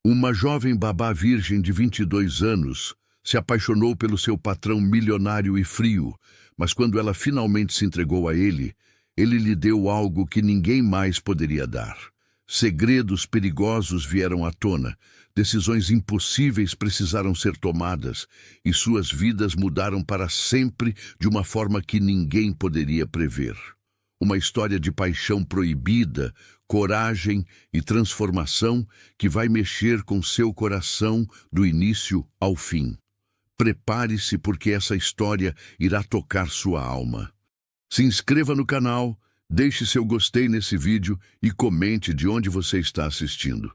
Uma jovem babá virgem de 22 anos se apaixonou pelo seu patrão milionário e frio, mas quando ela finalmente se entregou a ele, ele lhe deu algo que ninguém mais poderia dar. Segredos perigosos vieram à tona, decisões impossíveis precisaram ser tomadas e suas vidas mudaram para sempre de uma forma que ninguém poderia prever. Uma história de paixão proibida, coragem e transformação que vai mexer com seu coração do início ao fim. Prepare-se porque essa história irá tocar sua alma. Se inscreva no canal, deixe seu gostei nesse vídeo e comente de onde você está assistindo.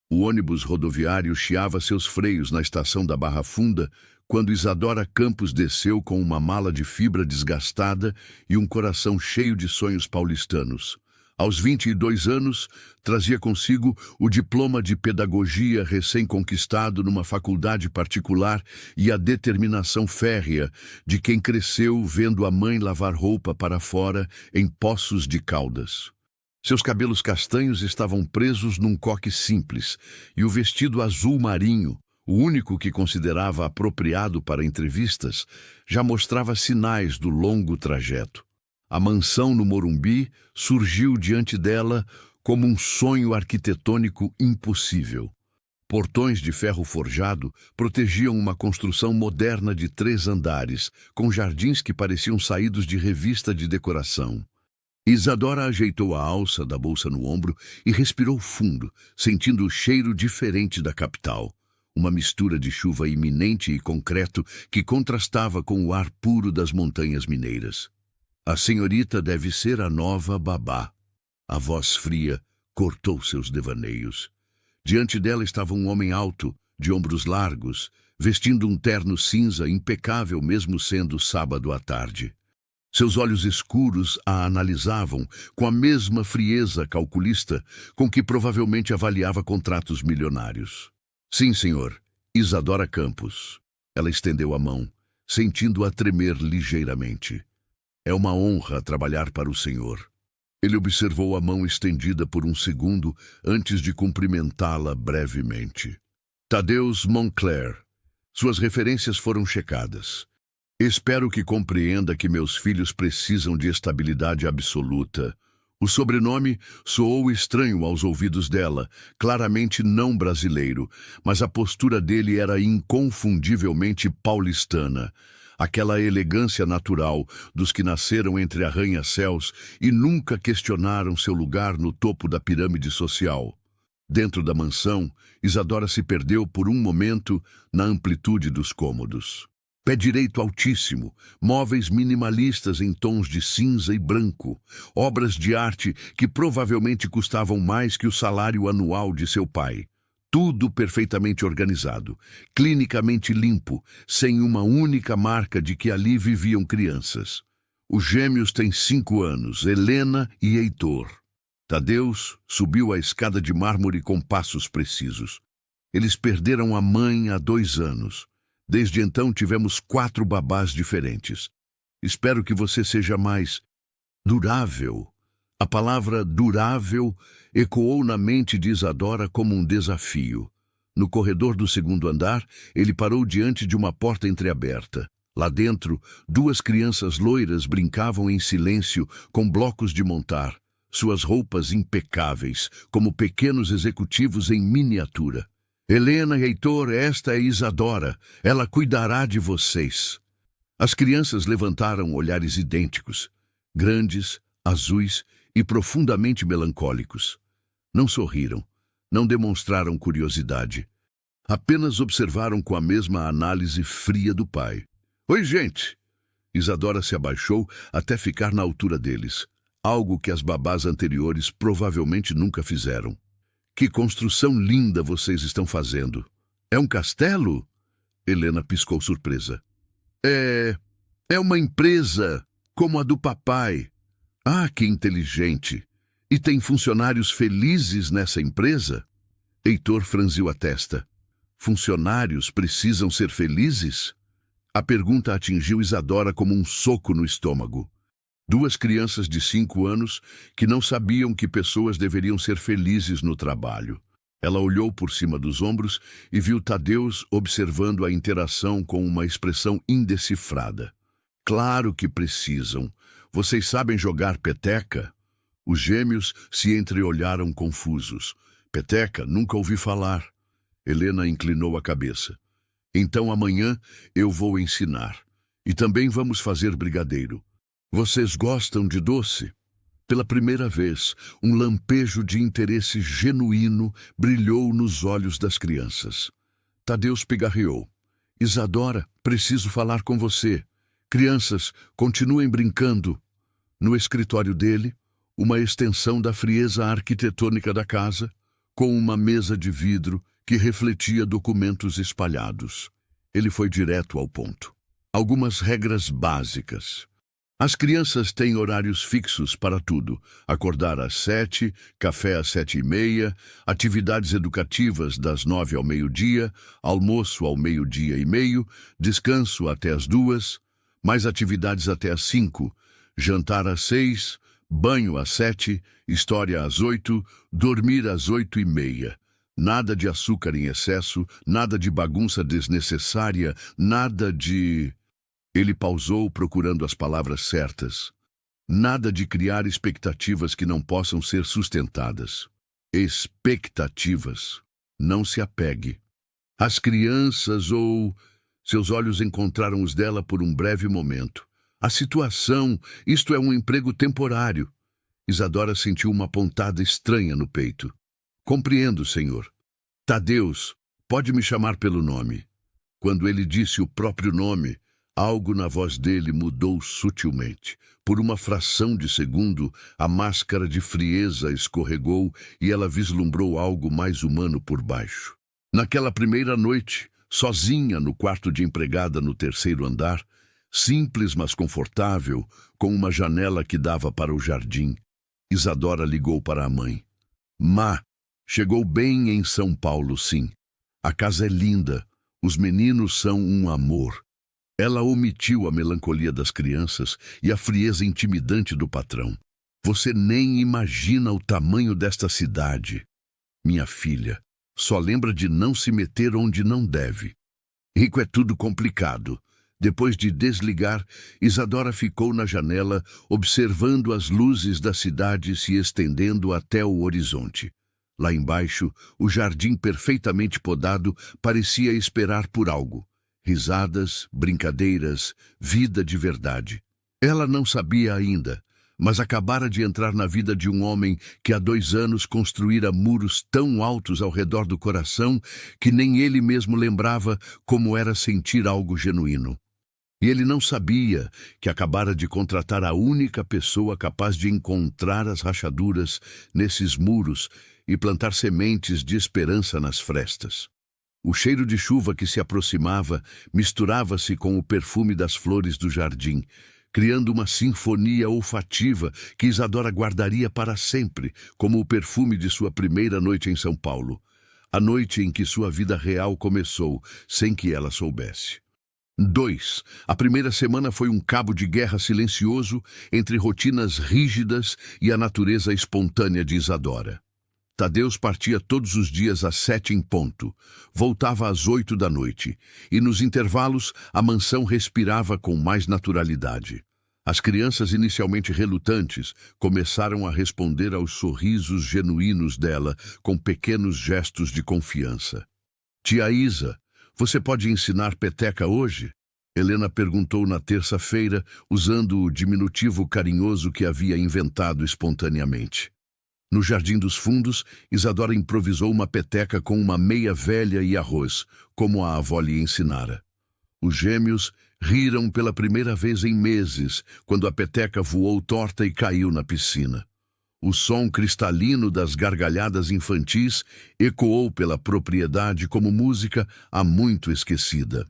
O ônibus rodoviário chiava seus freios na estação da Barra Funda quando Isadora Campos desceu com uma mala de fibra desgastada e um coração cheio de sonhos paulistanos. Aos 22 anos, trazia consigo o diploma de pedagogia recém-conquistado numa faculdade particular e a determinação férrea de quem cresceu vendo a mãe lavar roupa para fora em Poços de Caldas. Seus cabelos castanhos estavam presos num coque simples e o vestido azul marinho, o único que considerava apropriado para entrevistas, já mostrava sinais do longo trajeto. A mansão no Morumbi surgiu diante dela como um sonho arquitetônico impossível. Portões de ferro forjado protegiam uma construção moderna de 3 andares, com jardins que pareciam saídos de revista de decoração. Isadora ajeitou a alça da bolsa no ombro e respirou fundo, sentindo o cheiro diferente da capital. Uma mistura de chuva iminente e concreto que contrastava com o ar puro das montanhas mineiras. A senhorita deve ser a nova babá. A voz fria cortou seus devaneios. Diante dela estava um homem alto, de ombros largos, vestindo um terno cinza impecável mesmo sendo sábado à tarde. Seus olhos escuros a analisavam com a mesma frieza calculista com que provavelmente avaliava contratos milionários. Sim, senhor, Isadora Campos. Ela estendeu a mão, sentindo-a tremer ligeiramente. É uma honra trabalhar para o senhor. Ele observou a mão estendida por um segundo antes de cumprimentá-la brevemente. Thaddeus Moncler. Suas referências foram checadas. Espero que compreenda que meus filhos precisam de estabilidade absoluta. O sobrenome soou estranho aos ouvidos dela, claramente não brasileiro, mas a postura dele era inconfundivelmente paulistana. Aquela elegância natural dos que nasceram entre arranha-céus e nunca questionaram seu lugar no topo da pirâmide social. Dentro da mansão, Isadora se perdeu por um momento na amplitude dos cômodos. Pé direito altíssimo, móveis minimalistas em tons de cinza e branco, obras de arte que provavelmente custavam mais que o salário anual de seu pai. Tudo perfeitamente organizado, clinicamente limpo, sem uma única marca de que ali viviam crianças. Os gêmeos têm 5 anos, Helena e Heitor. Thaddeus subiu a escada de mármore com passos precisos. Eles perderam a mãe há 2 anos. Desde então tivemos 4 babás diferentes. Espero que você seja mais durável. A palavra durável ecoou na mente de Isadora como um desafio. No corredor do 2º andar, ele parou diante de uma porta entreaberta. Lá dentro, 2 crianças loiras brincavam em silêncio com blocos de montar, suas roupas impecáveis, como pequenos executivos em miniatura. Helena e Heitor, esta é Isadora. Ela cuidará de vocês. As crianças levantaram olhares idênticos, grandes, azuis e profundamente melancólicos. Não sorriram, não demonstraram curiosidade. Apenas observaram com a mesma análise fria do pai. Oi, gente! Isadora se abaixou até ficar na altura deles, algo que as babás anteriores provavelmente nunca fizeram. Que construção linda vocês estão fazendo. É um castelo? Helena piscou surpresa. É uma empresa, como a do papai. Ah, que inteligente! E tem funcionários felizes nessa empresa? Heitor franziu a testa. Funcionários precisam ser felizes? A pergunta atingiu Isadora como um soco no estômago. 2 crianças de 5 anos que não sabiam que pessoas deveriam ser felizes no trabalho. Ela olhou por cima dos ombros e viu Tadeus observando a interação com uma expressão indecifrada. Claro que precisam. Vocês sabem jogar peteca? Os gêmeos se entreolharam confusos. Peteca? Nunca ouvi falar. Helena inclinou a cabeça. Então amanhã eu vou ensinar. E também vamos fazer brigadeiro. Vocês gostam de doce? Pela primeira vez, um lampejo de interesse genuíno brilhou nos olhos das crianças. Tadeus pigarreou. Isadora, preciso falar com você. Crianças, continuem brincando. No escritório dele, uma extensão da frieza arquitetônica da casa, com uma mesa de vidro que refletia documentos espalhados. Ele foi direto ao ponto. Algumas regras básicas. As crianças têm horários fixos para tudo. Acordar às 7, café às 7h30, atividades educativas das 9 ao meio-dia, almoço ao meio-dia e meio, descanso até às 2, mais atividades até às 5, jantar às 6, banho às 7, história às 8, dormir às 8h30. Nada de açúcar em excesso, nada de bagunça desnecessária, nada de... Ele pausou procurando as palavras certas. Nada de criar expectativas que não possam ser sustentadas. Expectativas. Não se apegue. As crianças ou... Seus olhos encontraram os dela por um breve momento. A situação, isto é um emprego temporário. Isadora sentiu uma pontada estranha no peito. Compreendo, senhor. Tadeus, pode me chamar pelo nome. Quando ele disse o próprio nome, algo na voz dele mudou sutilmente. Por uma fração de segundo, a máscara de frieza escorregou e ela vislumbrou algo mais humano por baixo. Naquela primeira noite, sozinha no quarto de empregada no 3º andar, simples mas confortável, com uma janela que dava para o jardim, Isadora ligou para a mãe. Má, chegou bem em São Paulo, sim. A casa é linda, os meninos são um amor. Ela omitiu a melancolia das crianças e a frieza intimidante do patrão. Você nem imagina o tamanho desta cidade. Minha filha, só lembra de não se meter onde não deve. Rico é tudo complicado. Depois de desligar, Isadora ficou na janela, observando as luzes da cidade se estendendo até o horizonte. Lá embaixo, o jardim perfeitamente podado parecia esperar por algo. Risadas, brincadeiras, vida de verdade. Ela não sabia ainda, mas acabara de entrar na vida de um homem que há 2 anos construíra muros tão altos ao redor do coração que nem ele mesmo lembrava como era sentir algo genuíno. E ele não sabia que acabara de contratar a única pessoa capaz de encontrar as rachaduras nesses muros e plantar sementes de esperança nas frestas. O cheiro de chuva que se aproximava misturava-se com o perfume das flores do jardim, criando uma sinfonia olfativa que Isadora guardaria para sempre, como o perfume de sua primeira noite em São Paulo, a noite em que sua vida real começou, sem que ela soubesse. 2. A primeira semana foi um cabo de guerra silencioso entre rotinas rígidas e a natureza espontânea de Isadora. Tadeus partia todos os dias às 7 em ponto, voltava às 8 da noite, e nos intervalos a mansão respirava com mais naturalidade. As crianças, inicialmente relutantes, começaram a responder aos sorrisos genuínos dela com pequenos gestos de confiança. Tia Isa, você pode ensinar peteca hoje? Helena perguntou na terça-feira, usando o diminutivo carinhoso que havia inventado espontaneamente. No Jardim dos Fundos, Isadora improvisou uma peteca com uma meia velha e arroz, como a avó lhe ensinara. Os gêmeos riram pela primeira vez em meses, quando a peteca voou torta e caiu na piscina. O som cristalino das gargalhadas infantis ecoou pela propriedade como música há muito esquecida.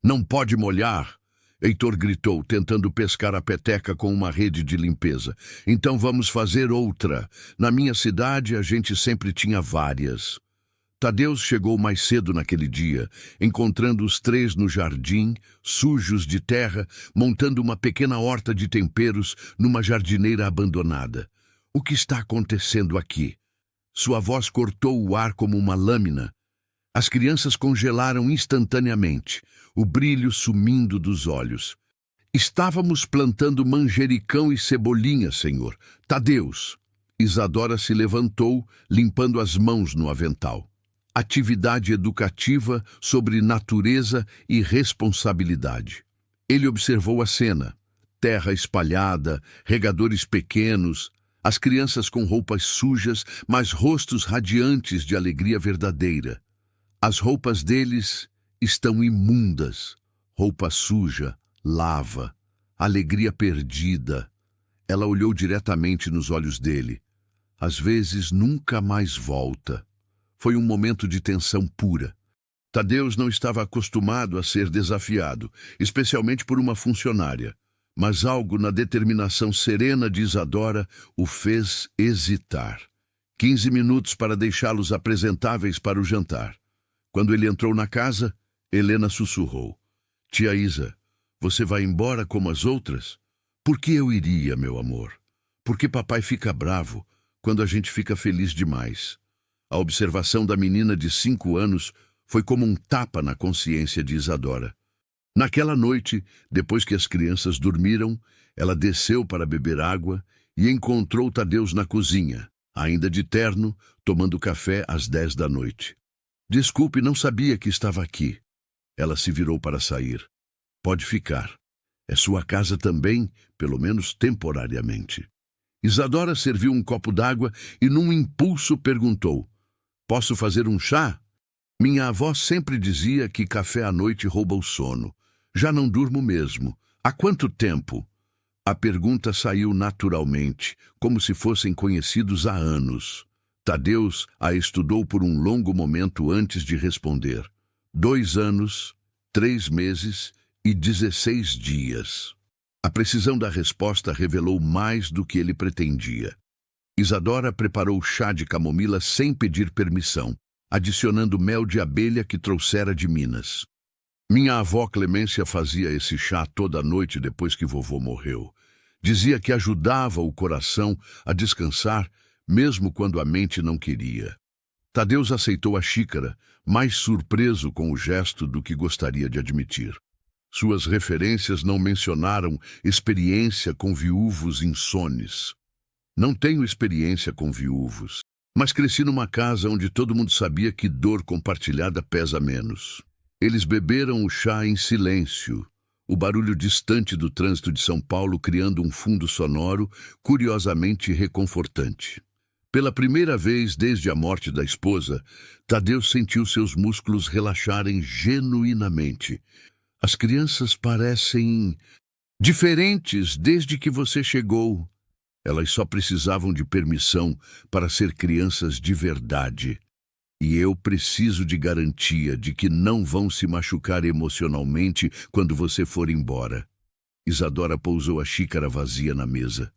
Não pode molhar! Heitor gritou, tentando pescar a peteca com uma rede de limpeza. Então vamos fazer outra. Na minha cidade, a gente sempre tinha várias. Tadeus chegou mais cedo naquele dia, encontrando os 3 no jardim, sujos de terra, montando uma pequena horta de temperos numa jardineira abandonada. O que está acontecendo aqui? Sua voz cortou o ar como uma lâmina. As crianças congelaram instantaneamente, o brilho sumindo dos olhos. Estávamos plantando manjericão e cebolinha, senhor. Tadeus. Isadora se levantou, limpando as mãos no avental. Atividade educativa sobre natureza e responsabilidade. Ele observou a cena. Terra espalhada, regadores pequenos, as crianças com roupas sujas, mas rostos radiantes de alegria verdadeira. As roupas deles estão imundas. Roupa suja, lava, alegria perdida. Ela olhou diretamente nos olhos dele. Às vezes nunca mais volta. Foi um momento de tensão pura. Tadeus não estava acostumado a ser desafiado, especialmente por uma funcionária. Mas algo na determinação serena de Isadora o fez hesitar. 15 minutos para deixá-los apresentáveis para o jantar. Quando ele entrou na casa, Helena sussurrou. Tia Isa, você vai embora como as outras? Por que eu iria, meu amor? Porque papai fica bravo quando a gente fica feliz demais. A observação da menina de 5 anos foi como um tapa na consciência de Isadora. Naquela noite, depois que as crianças dormiram, ela desceu para beber água e encontrou Tadeus na cozinha, ainda de terno, tomando café às 10 da noite. Desculpe, não sabia que estava aqui. Ela se virou para sair. Pode ficar. É sua casa também, pelo menos temporariamente. Isadora serviu um copo d'água e, num impulso, perguntou: Posso fazer um chá? Minha avó sempre dizia que café à noite rouba o sono. Já não durmo mesmo. Há quanto tempo? A pergunta saiu naturalmente, como se fossem conhecidos há anos. Tadeus a estudou por um longo momento antes de responder. 2 anos, 3 meses e 16 dias. A precisão da resposta revelou mais do que ele pretendia. Isadora preparou chá de camomila sem pedir permissão, adicionando mel de abelha que trouxera de Minas. Minha avó Clemência fazia esse chá toda noite depois que vovô morreu. Dizia que ajudava o coração a descansar, mesmo quando a mente não queria. Tadeus aceitou a xícara, mais surpreso com o gesto do que gostaria de admitir. Suas referências não mencionaram experiência com viúvos insones. Não tenho experiência com viúvos, mas cresci numa casa onde todo mundo sabia que dor compartilhada pesa menos. Eles beberam o chá em silêncio, o barulho distante do trânsito de São Paulo criando um fundo sonoro curiosamente reconfortante. Pela primeira vez desde a morte da esposa, Tadeus sentiu seus músculos relaxarem genuinamente. As crianças parecem diferentes desde que você chegou. Elas só precisavam de permissão para ser crianças de verdade. E eu preciso de garantia de que não vão se machucar emocionalmente quando você for embora. Isadora pousou a xícara vazia na mesa.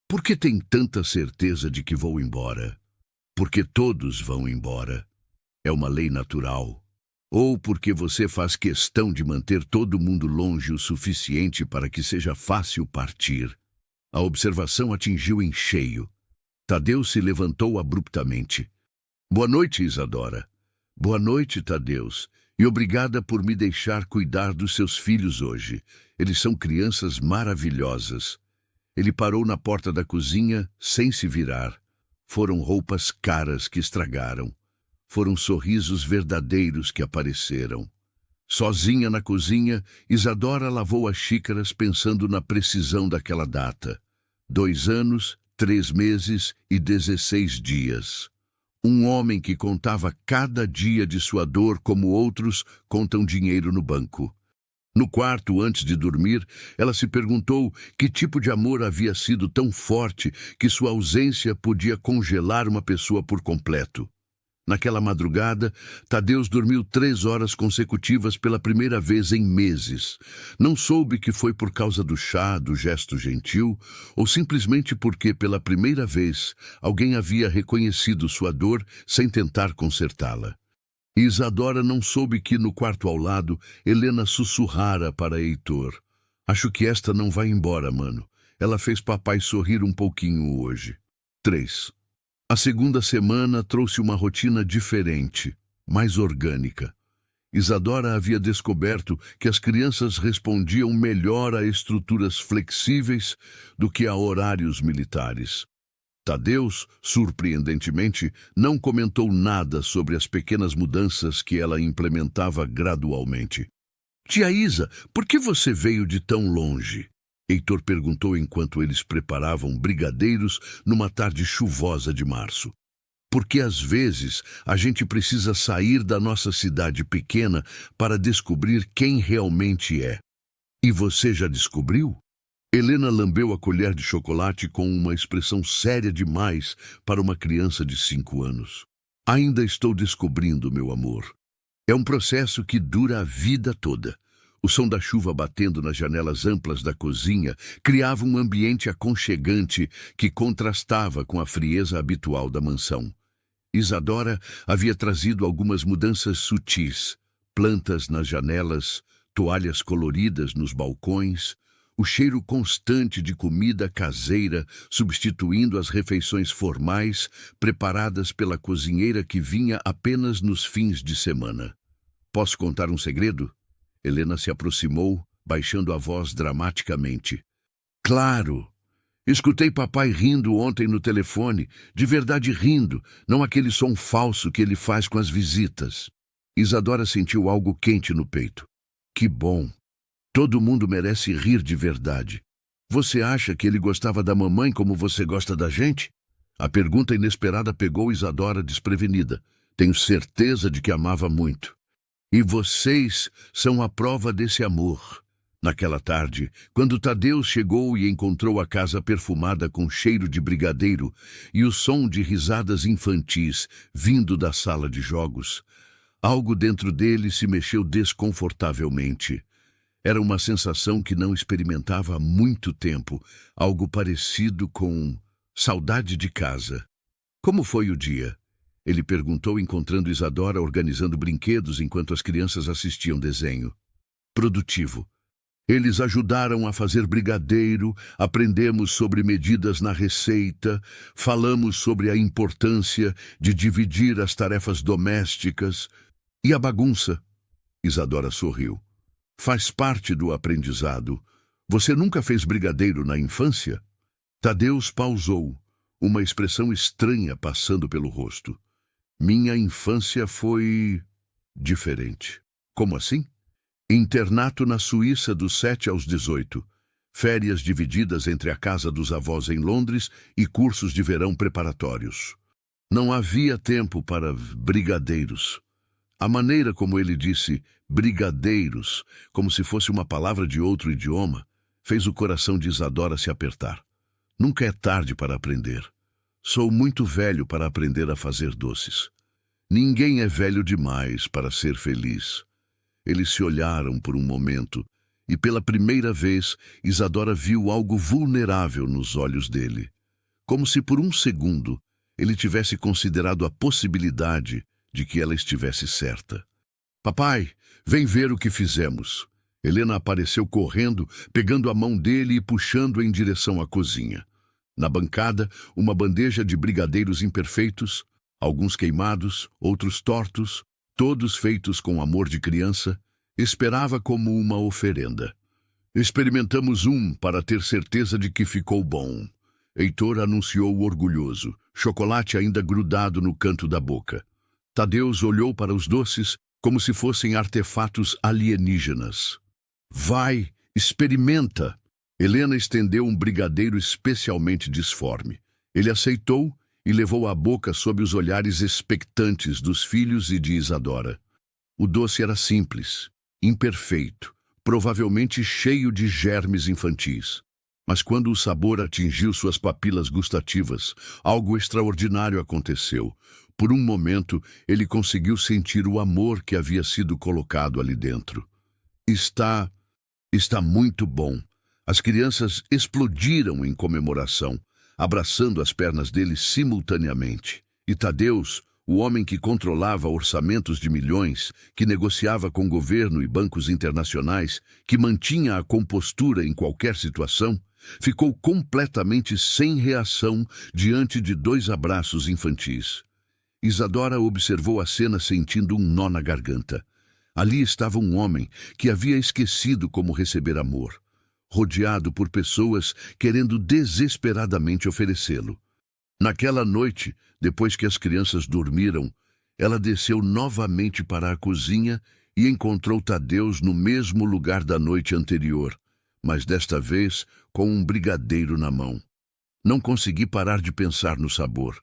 Por que tem tanta certeza de que vou embora? Porque todos vão embora. É uma lei natural. Ou porque você faz questão de manter todo mundo longe o suficiente para que seja fácil partir. A observação atingiu em cheio. Tadeus se levantou abruptamente. Boa noite, Isadora. Boa noite, Tadeus. E obrigada por me deixar cuidar dos seus filhos hoje. Eles são crianças maravilhosas. Ele parou na porta da cozinha, sem se virar. Foram roupas caras que estragaram. Foram sorrisos verdadeiros que apareceram. Sozinha na cozinha, Isadora lavou as xícaras pensando na precisão daquela data. 2 anos, 3 meses e 16 dias. Um homem que contava cada dia de sua dor como outros contam dinheiro no banco. No quarto, antes de dormir, ela se perguntou que tipo de amor havia sido tão forte que sua ausência podia congelar uma pessoa por completo. Naquela madrugada, Tadeus dormiu 3 horas consecutivas pela primeira vez em meses. Não soube que foi por causa do chá, do gesto gentil, ou simplesmente porque, pela primeira vez, alguém havia reconhecido sua dor sem tentar consertá-la. E Isadora não soube que, no quarto ao lado, Helena sussurrara para Heitor. Acho que esta não vai embora, mano. Ela fez papai sorrir um pouquinho hoje. 3. A segunda semana trouxe uma rotina diferente, mais orgânica. Isadora havia descoberto que as crianças respondiam melhor a estruturas flexíveis do que a horários militares. Tadeus, surpreendentemente, não comentou nada sobre as pequenas mudanças que ela implementava gradualmente. Tia Isa, por que você veio de tão longe? Heitor perguntou enquanto eles preparavam brigadeiros numa tarde chuvosa de março. Porque às vezes a gente precisa sair da nossa cidade pequena para descobrir quem realmente é. E você já descobriu? Helena lambeu a colher de chocolate com uma expressão séria demais para uma criança de 5 anos. Ainda estou descobrindo, meu amor. É um processo que dura a vida toda. O som da chuva batendo nas janelas amplas da cozinha criava um ambiente aconchegante que contrastava com a frieza habitual da mansão. Isadora havia trazido algumas mudanças sutis, plantas nas janelas, toalhas coloridas nos balcões, o cheiro constante de comida caseira substituindo as refeições formais preparadas pela cozinheira que vinha apenas nos fins de semana. Posso contar um segredo? Helena se aproximou, baixando a voz dramaticamente. Claro! Escutei papai rindo ontem no telefone, de verdade rindo, não aquele som falso que ele faz com as visitas. Isadora sentiu algo quente no peito. Que bom! Todo mundo merece rir de verdade. Você acha que ele gostava da mamãe como você gosta da gente? A pergunta inesperada pegou Isadora desprevenida. Tenho certeza de que amava muito. E vocês são a prova desse amor. Naquela tarde, quando Tadeus chegou e encontrou a casa perfumada com cheiro de brigadeiro e o som de risadas infantis vindo da sala de jogos, algo dentro dele se mexeu desconfortavelmente. Era uma sensação que não experimentava há muito tempo, algo parecido com saudade de casa. Como foi o dia? Ele perguntou encontrando Isadora organizando brinquedos enquanto as crianças assistiam desenho. Produtivo. Eles ajudaram a fazer brigadeiro, aprendemos sobre medidas na receita, falamos sobre a importância de dividir as tarefas domésticas. E a bagunça? Isadora sorriu. Faz parte do aprendizado. Você nunca fez brigadeiro na infância? Tadeus pausou, uma expressão estranha passando pelo rosto. Minha infância foi diferente. Como assim? Internato na Suíça dos 7 aos 18. Férias divididas entre a casa dos avós em Londres e cursos de verão preparatórios. Não havia tempo para brigadeiros. A maneira como ele disse brigadeiros, como se fosse uma palavra de outro idioma, fez o coração de Isadora se apertar. Nunca é tarde para aprender. Sou muito velho para aprender a fazer doces. Ninguém é velho demais para ser feliz. Eles se olharam por um momento, e pela primeira vez Isadora viu algo vulnerável nos olhos dele. Como se por um segundo ele tivesse considerado a possibilidade de que ela estivesse certa. Papai, vem ver o que fizemos. Helena apareceu correndo, pegando a mão dele e puxando em direção à cozinha. Na bancada, uma bandeja de brigadeiros imperfeitos, alguns queimados, outros tortos, todos feitos com amor de criança, esperava como uma oferenda. Experimentamos um para ter certeza de que ficou bom. Heitor anunciou orgulhoso, chocolate ainda grudado no canto da boca. Tadeus olhou para os doces como se fossem artefatos alienígenas. Vai, experimenta! Helena estendeu um brigadeiro especialmente disforme. Ele aceitou e levou à boca sob os olhares expectantes dos filhos e de Isadora. O doce era simples, imperfeito, provavelmente cheio de germes infantis. Mas quando o sabor atingiu suas papilas gustativas, algo extraordinário aconteceu. Por um momento, ele conseguiu sentir o amor que havia sido colocado ali dentro. Está muito bom. As crianças explodiram em comemoração, abraçando as pernas dele simultaneamente. E Tadeus, o homem que controlava orçamentos de milhões, que negociava com governo e bancos internacionais, que mantinha a compostura em qualquer situação, Ficou completamente sem reação diante de 2 abraços infantis. Isadora observou a cena sentindo um nó na garganta. Ali estava um homem que havia esquecido como receber amor, rodeado por pessoas querendo desesperadamente oferecê-lo. Naquela noite, depois que as crianças dormiram, ela desceu novamente para a cozinha e encontrou Tadeus no mesmo lugar da noite anterior, mas desta vez com um brigadeiro na mão. Não consegui parar de pensar no sabor.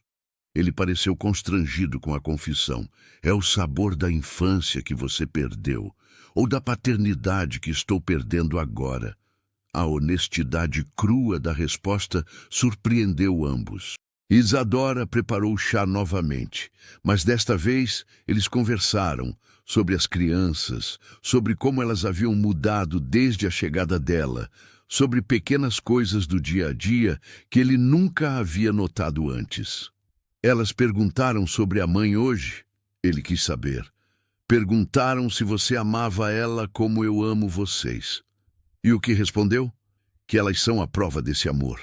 Ele pareceu constrangido com a confissão. É o sabor da infância que você perdeu, ou da paternidade que estou perdendo agora. A honestidade crua da resposta surpreendeu ambos. Isadora preparou o chá novamente, mas desta vez eles conversaram sobre as crianças, sobre como elas haviam mudado desde a chegada dela, sobre pequenas coisas do dia a dia que ele nunca havia notado antes. Elas perguntaram sobre a mãe hoje. Ele quis saber. Perguntaram se você amava ela como eu amo vocês. E o que respondeu? Que elas são a prova desse amor.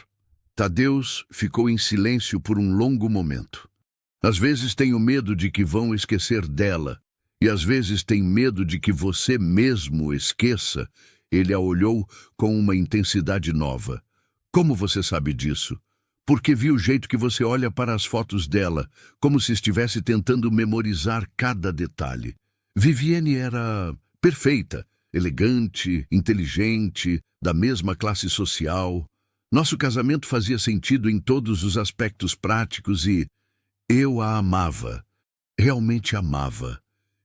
Tadeus ficou em silêncio por um longo momento. Às vezes tenho medo de que vão esquecer dela, e às vezes tem medo de que você mesmo esqueça. Ele a olhou com uma intensidade nova. Como você sabe disso? Porque vi o jeito que você olha para as fotos dela, como se estivesse tentando memorizar cada detalhe. Viviane era perfeita, elegante, inteligente, da mesma classe social. Nosso casamento fazia sentido em todos os aspectos práticos e eu a amava. Realmente amava.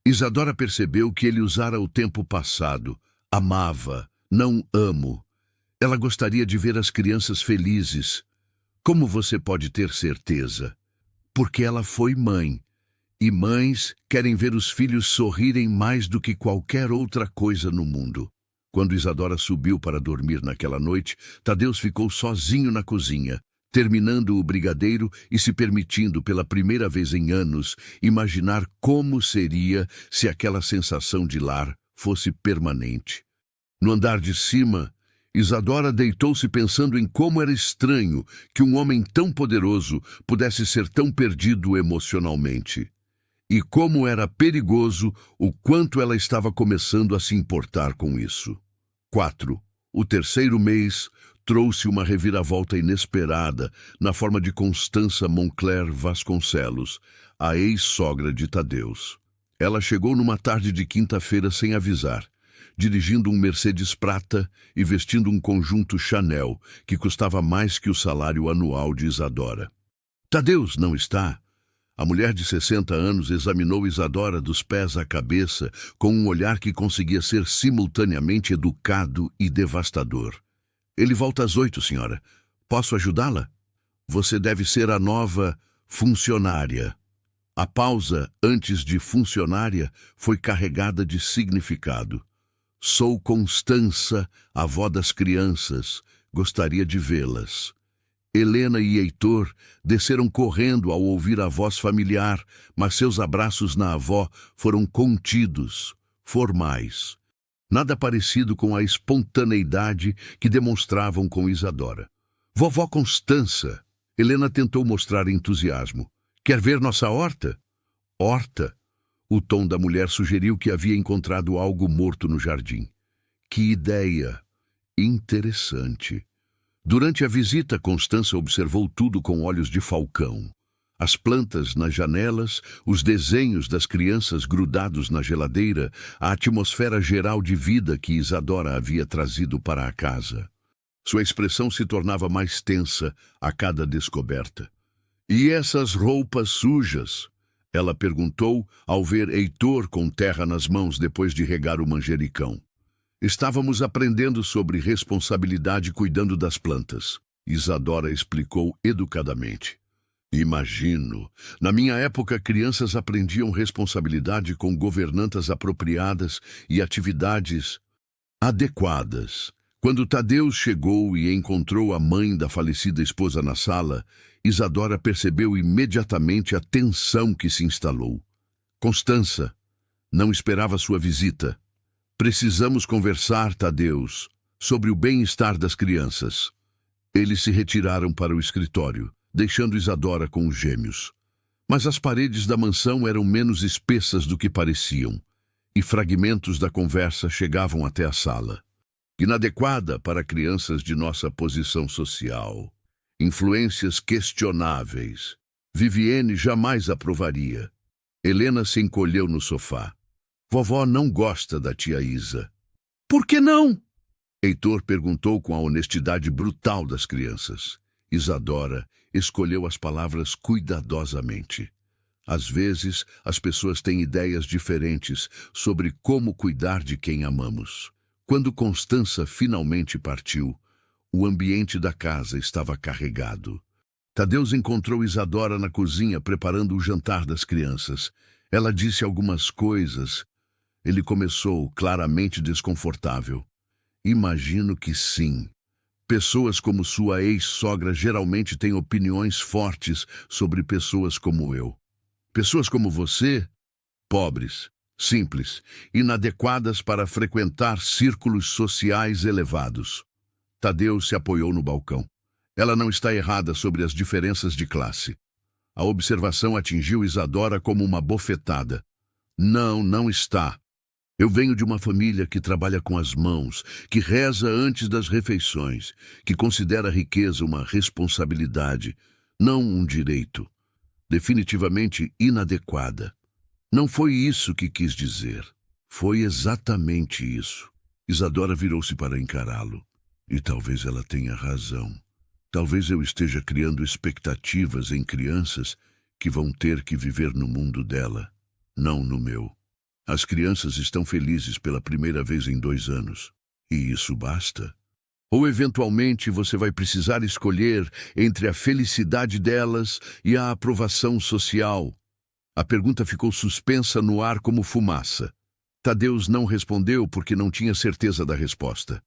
Isadora percebeu que ele usara o tempo passado. Amava, não amo. Ela gostaria de ver as crianças felizes. Como você pode ter certeza? Porque ela foi mãe. E mães querem ver os filhos sorrirem mais do que qualquer outra coisa no mundo. Quando Isadora subiu para dormir naquela noite, Tadeus ficou sozinho na cozinha, terminando o brigadeiro e se permitindo pela primeira vez em anos imaginar como seria se aquela sensação de lar fosse permanente. No andar de cima, Isadora deitou-se pensando em como era estranho que um homem tão poderoso pudesse ser tão perdido emocionalmente. E como era perigoso o quanto ela estava começando a se importar com isso. 4. O terceiro mês trouxe uma reviravolta inesperada na forma de Constança Moncler Vasconcelos, a ex-sogra de Tadeus. Ela chegou numa tarde de quinta-feira sem avisar, dirigindo um Mercedes prata e vestindo um conjunto Chanel, que custava mais que o salário anual de Isadora. Tadeus não está? A mulher de 60 anos examinou Isadora dos pés à cabeça com um olhar que conseguia ser simultaneamente educado e devastador. Ele volta às 8, senhora. Posso ajudá-la? Você deve ser a nova funcionária. A pausa antes de funcionária foi carregada de significado. Sou Constança, avó das crianças. Gostaria de vê-las. Helena e Heitor desceram correndo ao ouvir a voz familiar, mas seus abraços na avó foram contidos, formais. Nada parecido com a espontaneidade que demonstravam com Isadora. Vovó Constança, Helena tentou mostrar entusiasmo. Quer ver nossa horta? Horta? O tom da mulher sugeriu que havia encontrado algo morto no jardim. Que ideia! Interessante. Durante a visita, Constança observou tudo com olhos de falcão. As plantas nas janelas, os desenhos das crianças grudados na geladeira, a atmosfera geral de vida que Isadora havia trazido para a casa. Sua expressão se tornava mais tensa a cada descoberta. E essas roupas sujas? Ela perguntou ao ver Heitor com terra nas mãos depois de regar o manjericão. Estávamos aprendendo sobre responsabilidade cuidando das plantas. Isadora explicou educadamente. Imagino. Na minha época, crianças aprendiam responsabilidade com governantas apropriadas e atividades adequadas. Quando Tadeus chegou e encontrou a mãe da falecida esposa na sala, Isadora percebeu imediatamente a tensão que se instalou. Constança, não esperava sua visita. Precisamos conversar, Tadeus, sobre o bem-estar das crianças. Eles se retiraram para o escritório, deixando Isadora com os gêmeos. Mas as paredes da mansão eram menos espessas do que pareciam, e fragmentos da conversa chegavam até a sala. Inadequada para crianças de nossa posição social. Influências questionáveis. Vivienne jamais aprovaria. Helena se encolheu no sofá. Vovó não gosta da tia Isa. Por que não? Heitor perguntou com a honestidade brutal das crianças. Isadora escolheu as palavras cuidadosamente. Às vezes, as pessoas têm ideias diferentes sobre como cuidar de quem amamos. Quando Constança finalmente partiu, o ambiente da casa estava carregado. Tadeu encontrou Isadora na cozinha preparando o jantar das crianças. Ela disse algumas coisas. Ele começou, claramente desconfortável. Imagino que sim. Pessoas como sua ex-sogra geralmente têm opiniões fortes sobre pessoas como eu. Pessoas como você, pobres, simples, inadequadas para frequentar círculos sociais elevados. Tadeu se apoiou no balcão. Ela não está errada sobre as diferenças de classe. A observação atingiu Isadora como uma bofetada. Não, não está. Eu venho de uma família que trabalha com as mãos, que reza antes das refeições, que considera a riqueza uma responsabilidade, não um direito. Definitivamente inadequada. Não foi isso que quis dizer. Foi exatamente isso. Isadora virou-se para encará-lo. E talvez ela tenha razão. Talvez eu esteja criando expectativas em crianças que vão ter que viver no mundo dela, não no meu. As crianças estão felizes pela primeira vez em 2 anos. E isso basta? Ou, eventualmente, você vai precisar escolher entre a felicidade delas e a aprovação social? A pergunta ficou suspensa no ar como fumaça. Tadeu não respondeu porque não tinha certeza da resposta.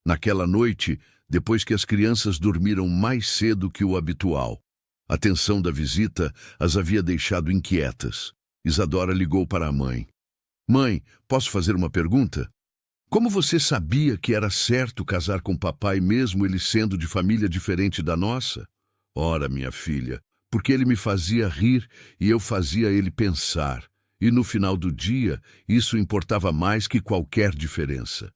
Naquela noite, depois que as crianças dormiram mais cedo que o habitual, a tensão da visita as havia deixado inquietas. Isadora ligou para a mãe. Mãe, posso fazer uma pergunta? Como você sabia que era certo casar com papai mesmo ele sendo de família diferente da nossa? Ora, minha filha, porque ele me fazia rir e eu fazia ele pensar. E no final do dia, isso importava mais que qualquer diferença.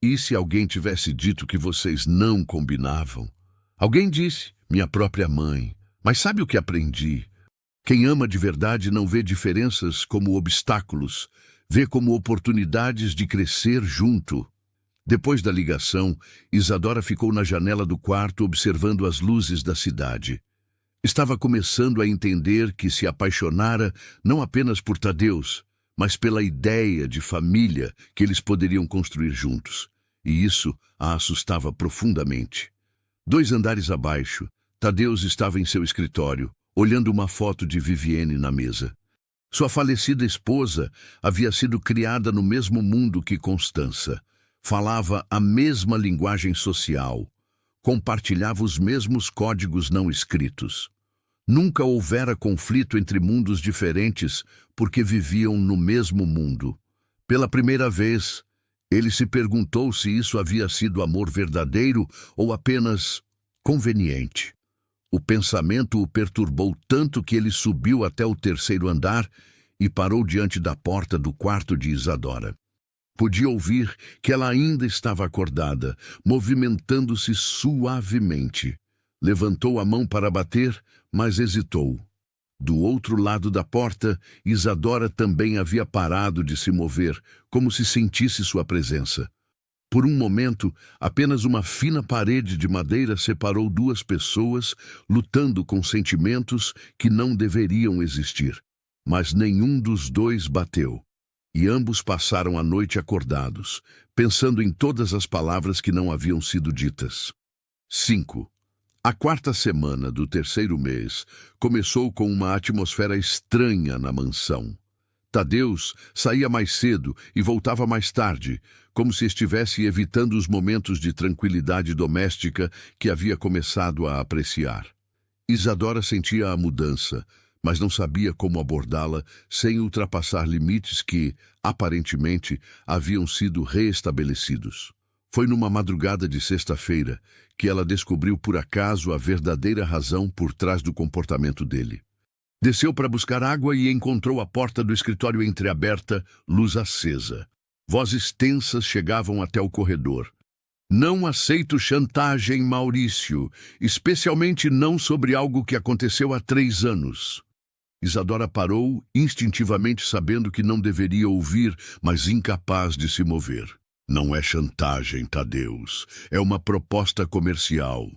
E se alguém tivesse dito que vocês não combinavam? Alguém disse, minha própria mãe. Mas sabe o que aprendi? Quem ama de verdade não vê diferenças como obstáculos, vê como oportunidades de crescer junto. Depois da ligação, Isadora ficou na janela do quarto observando as luzes da cidade. Estava começando a entender que se apaixonara não apenas por Tadeu, mas pela ideia de família que eles poderiam construir juntos. E isso a assustava profundamente. 2 andares abaixo, Tadeu estava em seu escritório, olhando uma foto de Vivienne na mesa. Sua falecida esposa havia sido criada no mesmo mundo que Constança. Falava a mesma linguagem social. Compartilhava os mesmos códigos não escritos. Nunca houvera conflito entre mundos diferentes porque viviam no mesmo mundo. Pela primeira vez, ele se perguntou se isso havia sido amor verdadeiro ou apenas conveniente. O pensamento o perturbou tanto que ele subiu até o 3º andar e parou diante da porta do quarto de Isadora. Podia ouvir que ela ainda estava acordada, movimentando-se suavemente. Levantou a mão para bater, mas hesitou. Do outro lado da porta, Isadora também havia parado de se mover, como se sentisse sua presença. Por um momento, apenas uma fina parede de madeira separou 2 pessoas, lutando com sentimentos que não deveriam existir. Mas nenhum dos 2 bateu. E ambos passaram a noite acordados, pensando em todas as palavras que não haviam sido ditas. 5. A 4ª semana do 3º mês começou com uma atmosfera estranha na mansão. Tadeu saía mais cedo e voltava mais tarde, como se estivesse evitando os momentos de tranquilidade doméstica que havia começado a apreciar. Isadora sentia a mudança, mas não sabia como abordá-la sem ultrapassar limites que, aparentemente, haviam sido reestabelecidos. Foi numa madrugada de sexta-feira que ela descobriu por acaso a verdadeira razão por trás do comportamento dele. Desceu para buscar água e encontrou a porta do escritório entreaberta, luz acesa. Vozes tensas chegavam até o corredor. Não aceito chantagem, Maurício, especialmente não sobre algo que aconteceu há 3 anos. Isadora parou, instintivamente sabendo que não deveria ouvir, mas incapaz de se mover. Não é chantagem, Tadeus. É uma proposta comercial.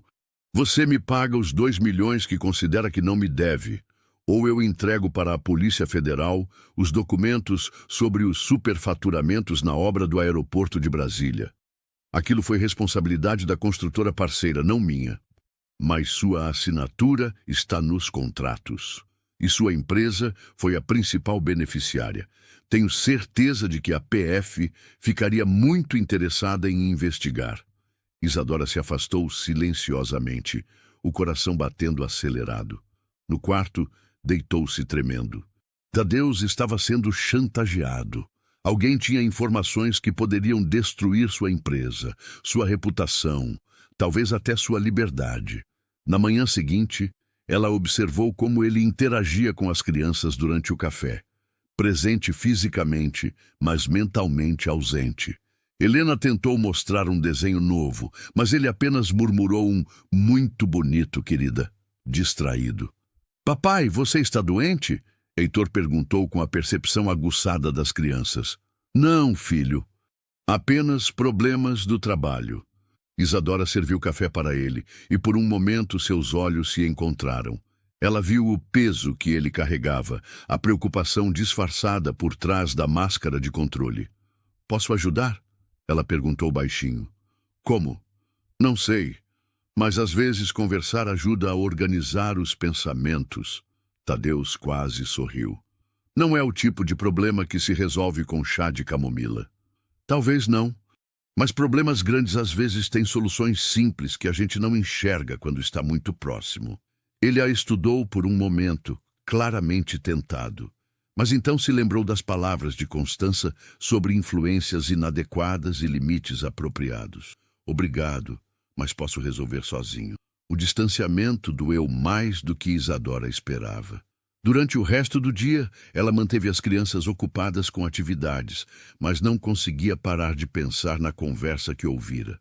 Você me paga os 2 milhões que considera que não me deve, ou eu entrego para a Polícia Federal os documentos sobre os superfaturamentos na obra do aeroporto de Brasília. Aquilo foi responsabilidade da construtora parceira, não minha. Mas sua assinatura está nos contratos. E sua empresa foi a principal beneficiária. Tenho certeza de que a PF ficaria muito interessada em investigar. Isadora se afastou silenciosamente, o coração batendo acelerado. No quarto, deitou-se tremendo. Tadeus estava sendo chantageado. Alguém tinha informações que poderiam destruir sua empresa, sua reputação, talvez até sua liberdade. Na manhã seguinte, ela observou como ele interagia com as crianças durante o café. Presente fisicamente, mas mentalmente ausente. Helena tentou mostrar um desenho novo, mas ele apenas murmurou um "muito bonito, querida", distraído. "Papai, você está doente?" Heitor perguntou com a percepção aguçada das crianças. "Não, filho. Apenas problemas do trabalho." Isadora serviu café para ele, e por um momento seus olhos se encontraram. Ela viu o peso que ele carregava, a preocupação disfarçada por trás da máscara de controle. "Posso ajudar?" Ela perguntou baixinho. "Como?" "Não sei, mas às vezes conversar ajuda a organizar os pensamentos." Tadeus quase sorriu. "Não é o tipo de problema que se resolve com chá de camomila." "Talvez não, mas problemas grandes às vezes têm soluções simples que a gente não enxerga quando está muito próximo." Ele a estudou por um momento, claramente tentado. Mas então se lembrou das palavras de Constança sobre influências inadequadas e limites apropriados. "Obrigado, mas posso resolver sozinho." O distanciamento doeu mais do que Isadora esperava. Durante o resto do dia, ela manteve as crianças ocupadas com atividades, mas não conseguia parar de pensar na conversa que ouvira.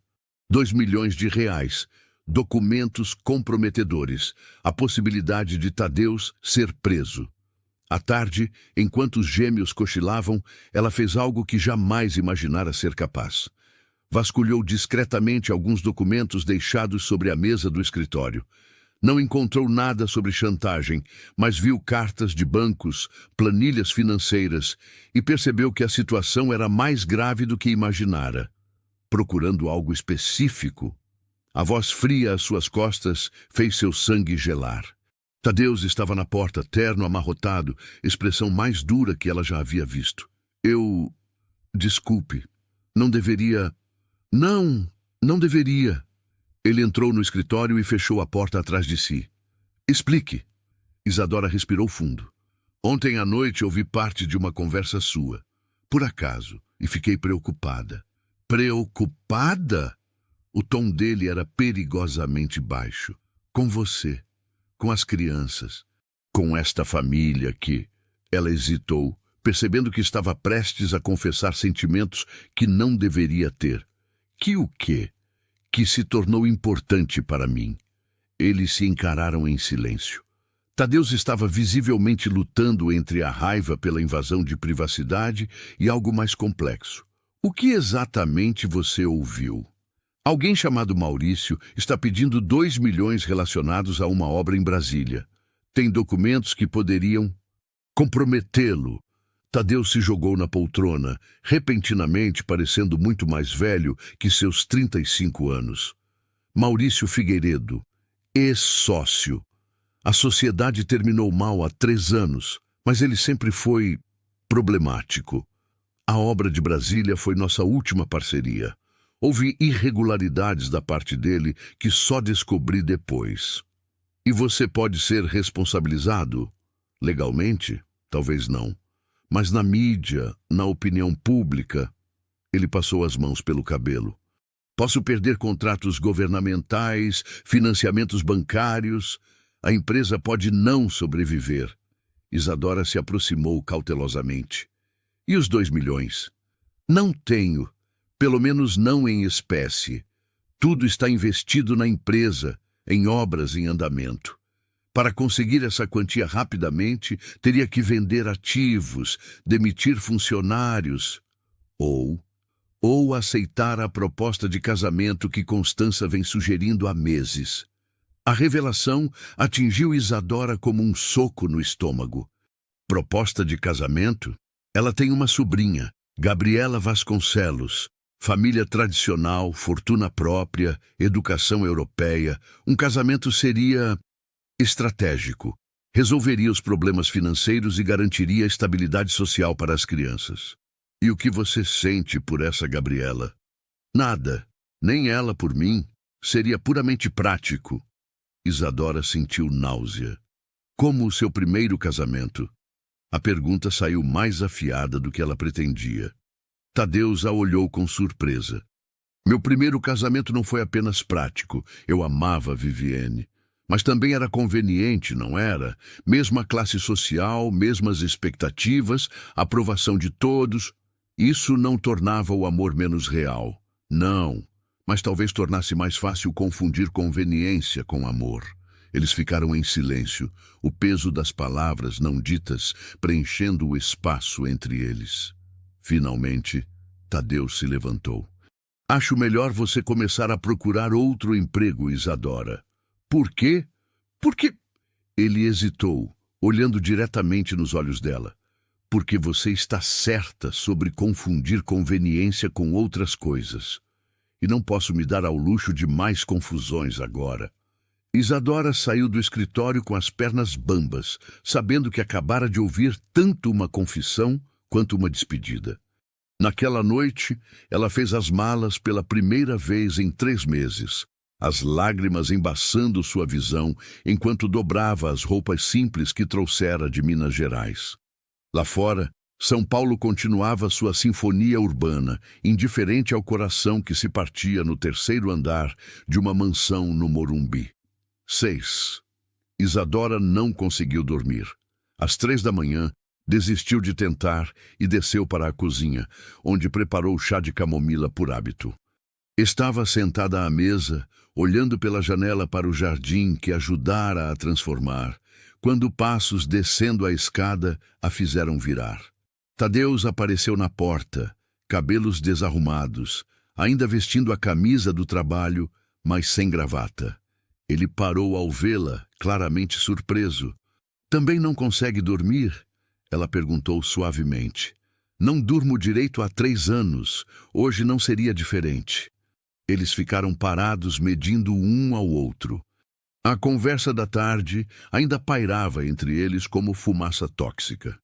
2 milhões de reais, documentos comprometedores, a possibilidade de Tadeus ser preso. À tarde, enquanto os gêmeos cochilavam, ela fez algo que jamais imaginara ser capaz. Vasculhou discretamente alguns documentos deixados sobre a mesa do escritório. Não encontrou nada sobre chantagem, mas viu cartas de bancos, planilhas financeiras e percebeu que a situação era mais grave do que imaginara. Procurando algo específico, a voz fria às suas costas fez seu sangue gelar. Tadeus estava na porta, terno amarrotado, expressão mais dura que ela já havia visto. Desculpe, não deveria... Não deveria." Ele entrou no escritório e fechou a porta atrás de si. "Explique." Isadora respirou fundo. "Ontem à noite ouvi parte de uma conversa sua, por acaso, e fiquei preocupada." "Preocupada?" O tom dele era perigosamente baixo. "Com você, com as crianças, com esta família que..." Ela hesitou, percebendo que estava prestes a confessar sentimentos que não deveria ter. "Que o quê?" "Que se tornou importante para mim." Eles se encararam em silêncio. Tadeus estava visivelmente lutando entre a raiva pela invasão de privacidade e algo mais complexo. "O que exatamente você ouviu?" "Alguém chamado Maurício está pedindo 2 milhões relacionados a uma obra em Brasília. Tem documentos que poderiam comprometê-lo." Tadeus se jogou na poltrona, repentinamente parecendo muito mais velho que seus 35 anos. "Maurício Figueiredo, ex-sócio. A sociedade terminou mal há 3 anos, mas ele sempre foi problemático. A obra de Brasília foi nossa última parceria. Houve irregularidades da parte dele que só descobri depois." "E você pode ser responsabilizado? Legalmente? Talvez não. Mas na mídia, na opinião pública..." Ele passou as mãos pelo cabelo. Posso perder contratos governamentais, financiamentos bancários. A empresa pode não sobreviver. Isadora se aproximou cautelosamente. E os 2 milhões? Não tenho, pelo menos não em espécie. Tudo está investido na empresa, em obras em andamento. Para conseguir essa quantia rapidamente, teria que vender ativos, demitir funcionários ou aceitar a proposta de casamento que Constança vem sugerindo há meses. A revelação atingiu Isadora como um soco no estômago. Proposta de casamento? Ela tem uma sobrinha, Gabriela Vasconcelos. Família tradicional, fortuna própria, educação europeia. Um casamento seria estratégico. Resolveria os problemas financeiros e garantiria a estabilidade social para as crianças. E o que você sente por essa Gabriela? Nada, nem ela por mim. Seria puramente prático. Isadora sentiu náusea. Como o seu primeiro casamento? A pergunta saiu mais afiada do que ela pretendia. Tadeusz a olhou com surpresa. Meu primeiro casamento não foi apenas prático. Eu amava Viviane. Mas também era conveniente, não era? Mesma classe social, mesmas expectativas, aprovação de todos. Isso não tornava o amor menos real. Não, mas talvez tornasse mais fácil confundir conveniência com amor. Eles ficaram em silêncio, o peso das palavras não ditas preenchendo o espaço entre eles. Finalmente, Tadeusz se levantou. Acho melhor você começar a procurar outro emprego, Isadora. Por quê? Porque... Ele hesitou, olhando diretamente nos olhos dela. Porque você está certa sobre confundir conveniência com outras coisas. E não posso me dar ao luxo de mais confusões agora. Isadora saiu do escritório com as pernas bambas, sabendo que acabara de ouvir tanto uma confissão quanto uma despedida. Naquela noite, ela fez as malas pela primeira vez em 3 meses, as lágrimas embaçando sua visão enquanto dobrava as roupas simples que trouxera de Minas Gerais. Lá fora, São Paulo continuava sua sinfonia urbana, indiferente ao coração que se partia no 3º andar de uma mansão no Morumbi. 6. Isadora não conseguiu dormir. Às 3 da manhã, desistiu de tentar e desceu para a cozinha, onde preparou chá de camomila por hábito. Estava sentada à mesa, olhando pela janela para o jardim que ajudara a transformar, quando passos descendo a escada a fizeram virar. Tadeusz apareceu na porta, cabelos desarrumados, ainda vestindo a camisa do trabalho, mas sem gravata. Ele parou ao vê-la, claramente surpreso. Também não consegue dormir? Ela perguntou suavemente. Não durmo direito há 3 anos. Hoje não seria diferente. Eles ficaram parados, medindo um ao outro. A conversa da tarde ainda pairava entre eles como fumaça tóxica.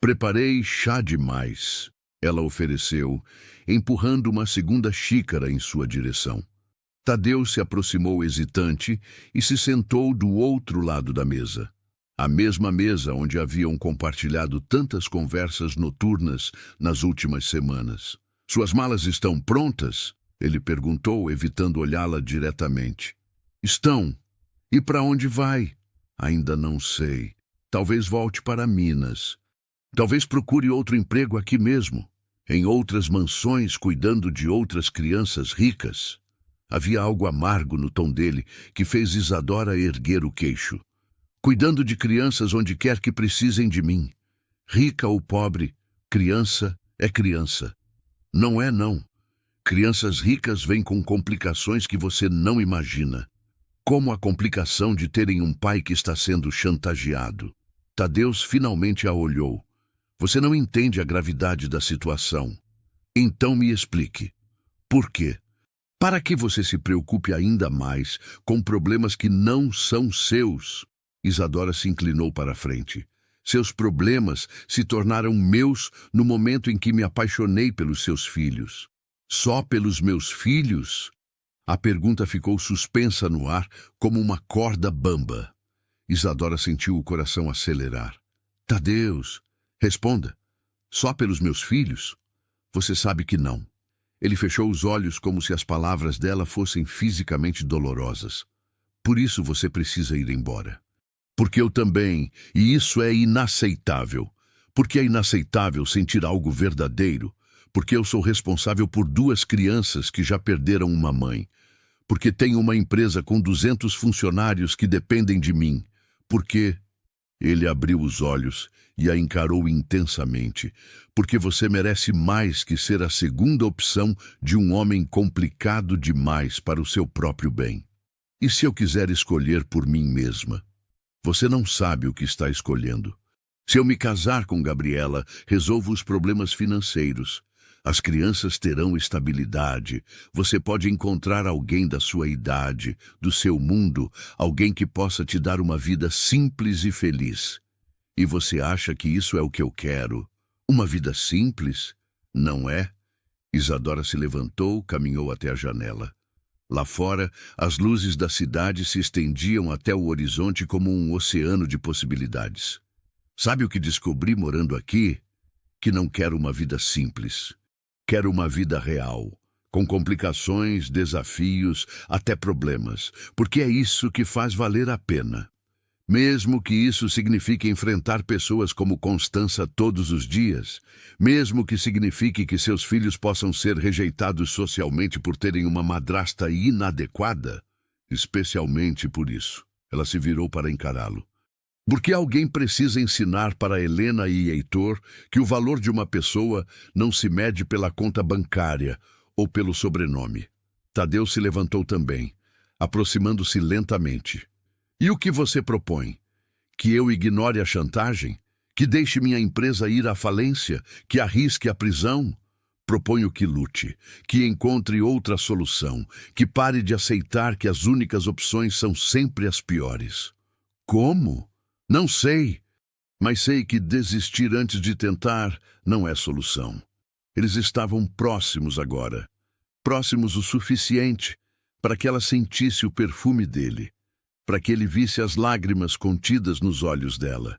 Preparei chá demais, ela ofereceu, empurrando uma segunda xícara em sua direção. Tadeusz se aproximou hesitante e se sentou do outro lado da mesa. A mesma mesa onde haviam compartilhado tantas conversas noturnas nas últimas semanas. Suas malas estão prontas? Ele perguntou, evitando olhá-la diretamente. Estão. E para onde vai? Ainda não sei. Talvez volte para Minas. Talvez procure outro emprego aqui mesmo, em outras mansões cuidando de outras crianças ricas. Havia algo amargo no tom dele que fez Isadora erguer o queixo. Cuidando de crianças onde quer que precisem de mim. Rica ou pobre, criança é criança. Não é, não. Crianças ricas vêm com complicações que você não imagina. Como a complicação de terem um pai que está sendo chantageado. Tadeusz finalmente a olhou. Você não entende a gravidade da situação. Então me explique. Por quê? Para que você se preocupe ainda mais com problemas que não são seus? Isadora se inclinou para a frente. Seus problemas se tornaram meus no momento em que me apaixonei pelos seus filhos. Só pelos meus filhos? A pergunta ficou suspensa no ar como uma corda bamba. Isadora sentiu o coração acelerar. Tadeusz, responda. Só pelos meus filhos? Você sabe que não. Ele fechou os olhos como se as palavras dela fossem fisicamente dolorosas. Por isso você precisa ir embora. Porque eu também, e isso é inaceitável. Porque é inaceitável sentir algo verdadeiro. Porque eu sou responsável por 2 crianças que já perderam uma mãe. Porque tenho uma empresa com 200 funcionários que dependem de mim. Porque... Ele abriu os olhos e a encarou intensamente. Porque você merece mais que ser a segunda opção de um homem complicado demais para o seu próprio bem. E se eu quiser escolher por mim mesma? Você não sabe o que está escolhendo. Se eu me casar com Gabriela, resolvo os problemas financeiros. As crianças terão estabilidade. Você pode encontrar alguém da sua idade, do seu mundo, alguém que possa te dar uma vida simples e feliz. E você acha que isso é o que eu quero? Uma vida simples? Não é? Isadora se levantou, caminhou até a janela. Lá fora, as luzes da cidade se estendiam até o horizonte como um oceano de possibilidades. Sabe o que descobri morando aqui? Que não quero uma vida simples. Quero uma vida real, com complicações, desafios, até problemas, porque é isso que faz valer a pena. Mesmo que isso signifique enfrentar pessoas como Constança todos os dias, mesmo que signifique que seus filhos possam ser rejeitados socialmente por terem uma madrasta inadequada, especialmente por isso. Ela se virou para encará-lo. Porque alguém precisa ensinar para Helena e Heitor que o valor de uma pessoa não se mede pela conta bancária ou pelo sobrenome. Tadeu se levantou também, aproximando-se lentamente. E o que você propõe? Que eu ignore a chantagem? Que deixe minha empresa ir à falência? Que arrisque a prisão? Proponho que lute, que encontre outra solução, que pare de aceitar que as únicas opções são sempre as piores. Como? Não sei, mas sei que desistir antes de tentar não é solução. Eles estavam próximos agora, próximos o suficiente para que ela sentisse o perfume dele, para que ele visse as lágrimas contidas nos olhos dela.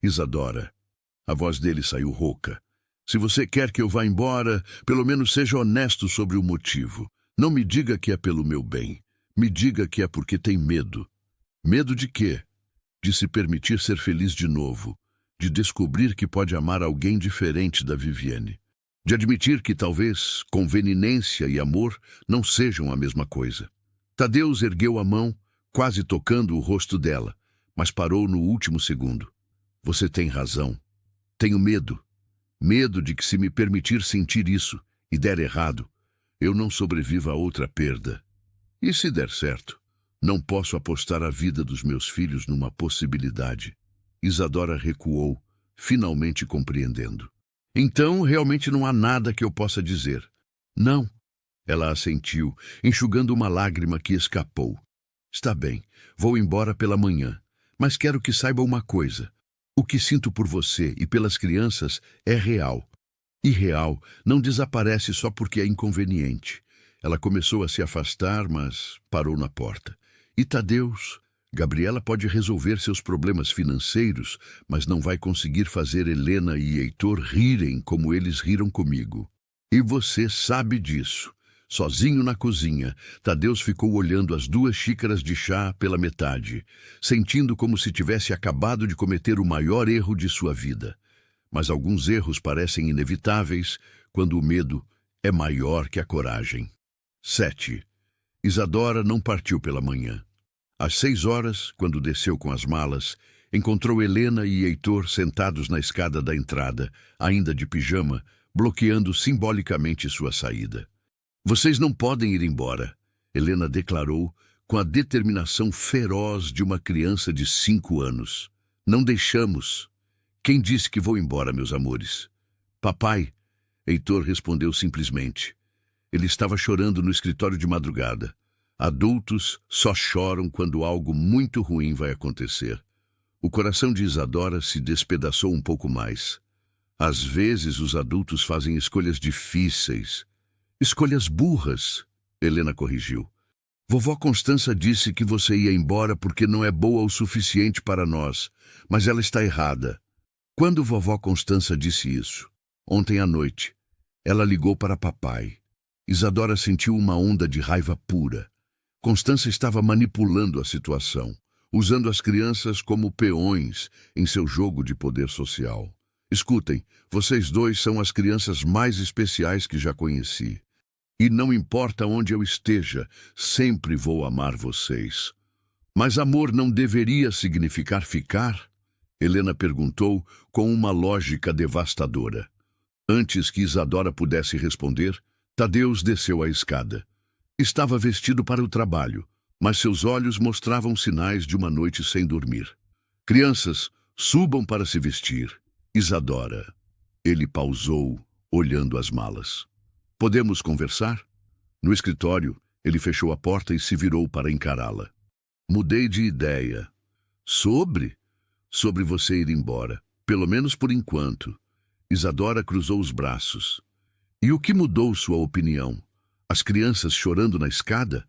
Isadora, a voz dele saiu rouca. Se você quer que eu vá embora, pelo menos seja honesto sobre o motivo. Não me diga que é pelo meu bem. Me diga que é porque tem medo. Medo de quê? De se permitir ser feliz de novo, de descobrir que pode amar alguém diferente da Viviane, de admitir que talvez conveniência e amor não sejam a mesma coisa. Tadeu ergueu a mão, quase tocando o rosto dela, mas parou no último segundo. Você tem razão. Tenho medo. Medo de que se me permitir sentir isso e der errado, eu não sobreviva a outra perda. E se der certo? Não posso apostar a vida dos meus filhos numa possibilidade. Isadora recuou, finalmente compreendendo. Então, realmente não há nada que eu possa dizer. Não. Ela assentiu, enxugando uma lágrima que escapou. Está bem, vou embora pela manhã, mas quero que saiba uma coisa. O que sinto por você e pelas crianças é real. E real não desaparece só porque é inconveniente. Ela começou a se afastar, mas parou na porta. E Tadeus, Gabriela pode resolver seus problemas financeiros, mas não vai conseguir fazer Helena e Heitor rirem como eles riram comigo. E você sabe disso. Sozinho na cozinha, Tadeus ficou olhando as 2 xícaras de chá pela metade, sentindo como se tivesse acabado de cometer o maior erro de sua vida. Mas alguns erros parecem inevitáveis quando o medo é maior que a coragem. 7. Isadora não partiu pela manhã. Às 6 horas, quando desceu com as malas, encontrou Helena e Heitor sentados na escada da entrada, ainda de pijama, bloqueando simbolicamente sua saída. Vocês não podem ir embora, Helena declarou com a determinação feroz de uma criança de 5 anos. Não deixamos. Quem disse que vou embora, meus amores? Papai, Heitor respondeu simplesmente. Ele estava chorando no escritório de madrugada. Adultos só choram quando algo muito ruim vai acontecer. O coração de Isadora se despedaçou um pouco mais. Às vezes os adultos fazem escolhas difíceis. Escolhas burras, Helena corrigiu. Vovó Constança disse que você ia embora porque não é boa o suficiente para nós, mas ela está errada. Quando vovó Constança disse isso? Ontem à noite. Ela ligou para papai. Isadora sentiu uma onda de raiva pura. Constância estava manipulando a situação, usando as crianças como peões em seu jogo de poder social. Escutem, vocês dois são as crianças mais especiais que já conheci. E não importa onde eu esteja, sempre vou amar vocês. Mas amor não deveria significar ficar? Helena perguntou com uma lógica devastadora. Antes que Isadora pudesse responder, Tadeus desceu a escada. Estava vestido para o trabalho, mas seus olhos mostravam sinais de uma noite sem dormir. Crianças, subam para se vestir. Isadora. Ele pausou, olhando as malas. Podemos conversar? No escritório, ele fechou a porta e se virou para encará-la. Mudei de ideia. Sobre você ir embora, pelo menos por enquanto. Isadora cruzou os braços. E o que mudou sua opinião? As crianças chorando na escada?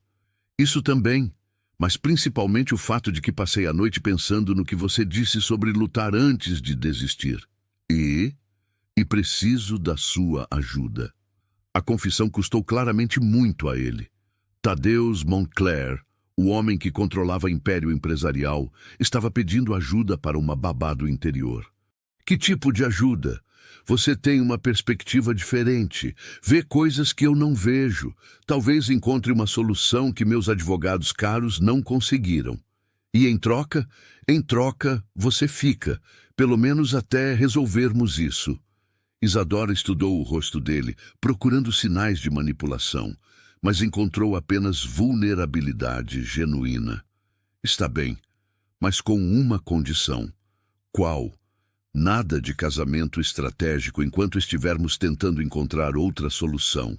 Isso também, mas principalmente o fato de que passei a noite pensando no que você disse sobre lutar antes de desistir. E preciso da sua ajuda. A confissão custou claramente muito a ele. Tadeus Montclair, o homem que controlava o império empresarial, estava pedindo ajuda para uma babá do interior. Que tipo de ajuda? Você tem uma perspectiva diferente, vê coisas que eu não vejo. Talvez encontre uma solução que meus advogados caros não conseguiram. E em troca, você fica, pelo menos até resolvermos isso. Isadora estudou o rosto dele, procurando sinais de manipulação, mas encontrou apenas vulnerabilidade genuína. Está bem, mas com uma condição. Qual? Nada de casamento estratégico enquanto estivermos tentando encontrar outra solução.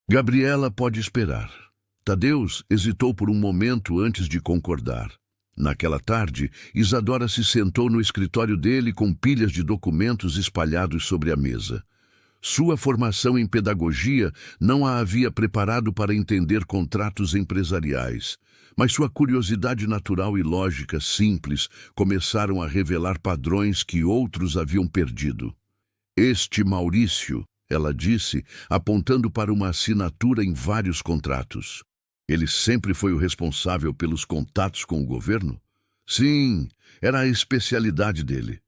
Gabriela pode esperar. Tadeus hesitou por um momento antes de concordar. Naquela tarde, Isadora se sentou no escritório dele com pilhas de documentos espalhados sobre a mesa. Sua formação em pedagogia não a havia preparado para entender contratos empresariais, mas sua curiosidade natural e lógica simples começaram a revelar padrões que outros haviam perdido. Este Maurício, ela disse, apontando para uma assinatura em vários contratos. Ele sempre foi o responsável pelos contatos com o governo? Sim, era a especialidade dele.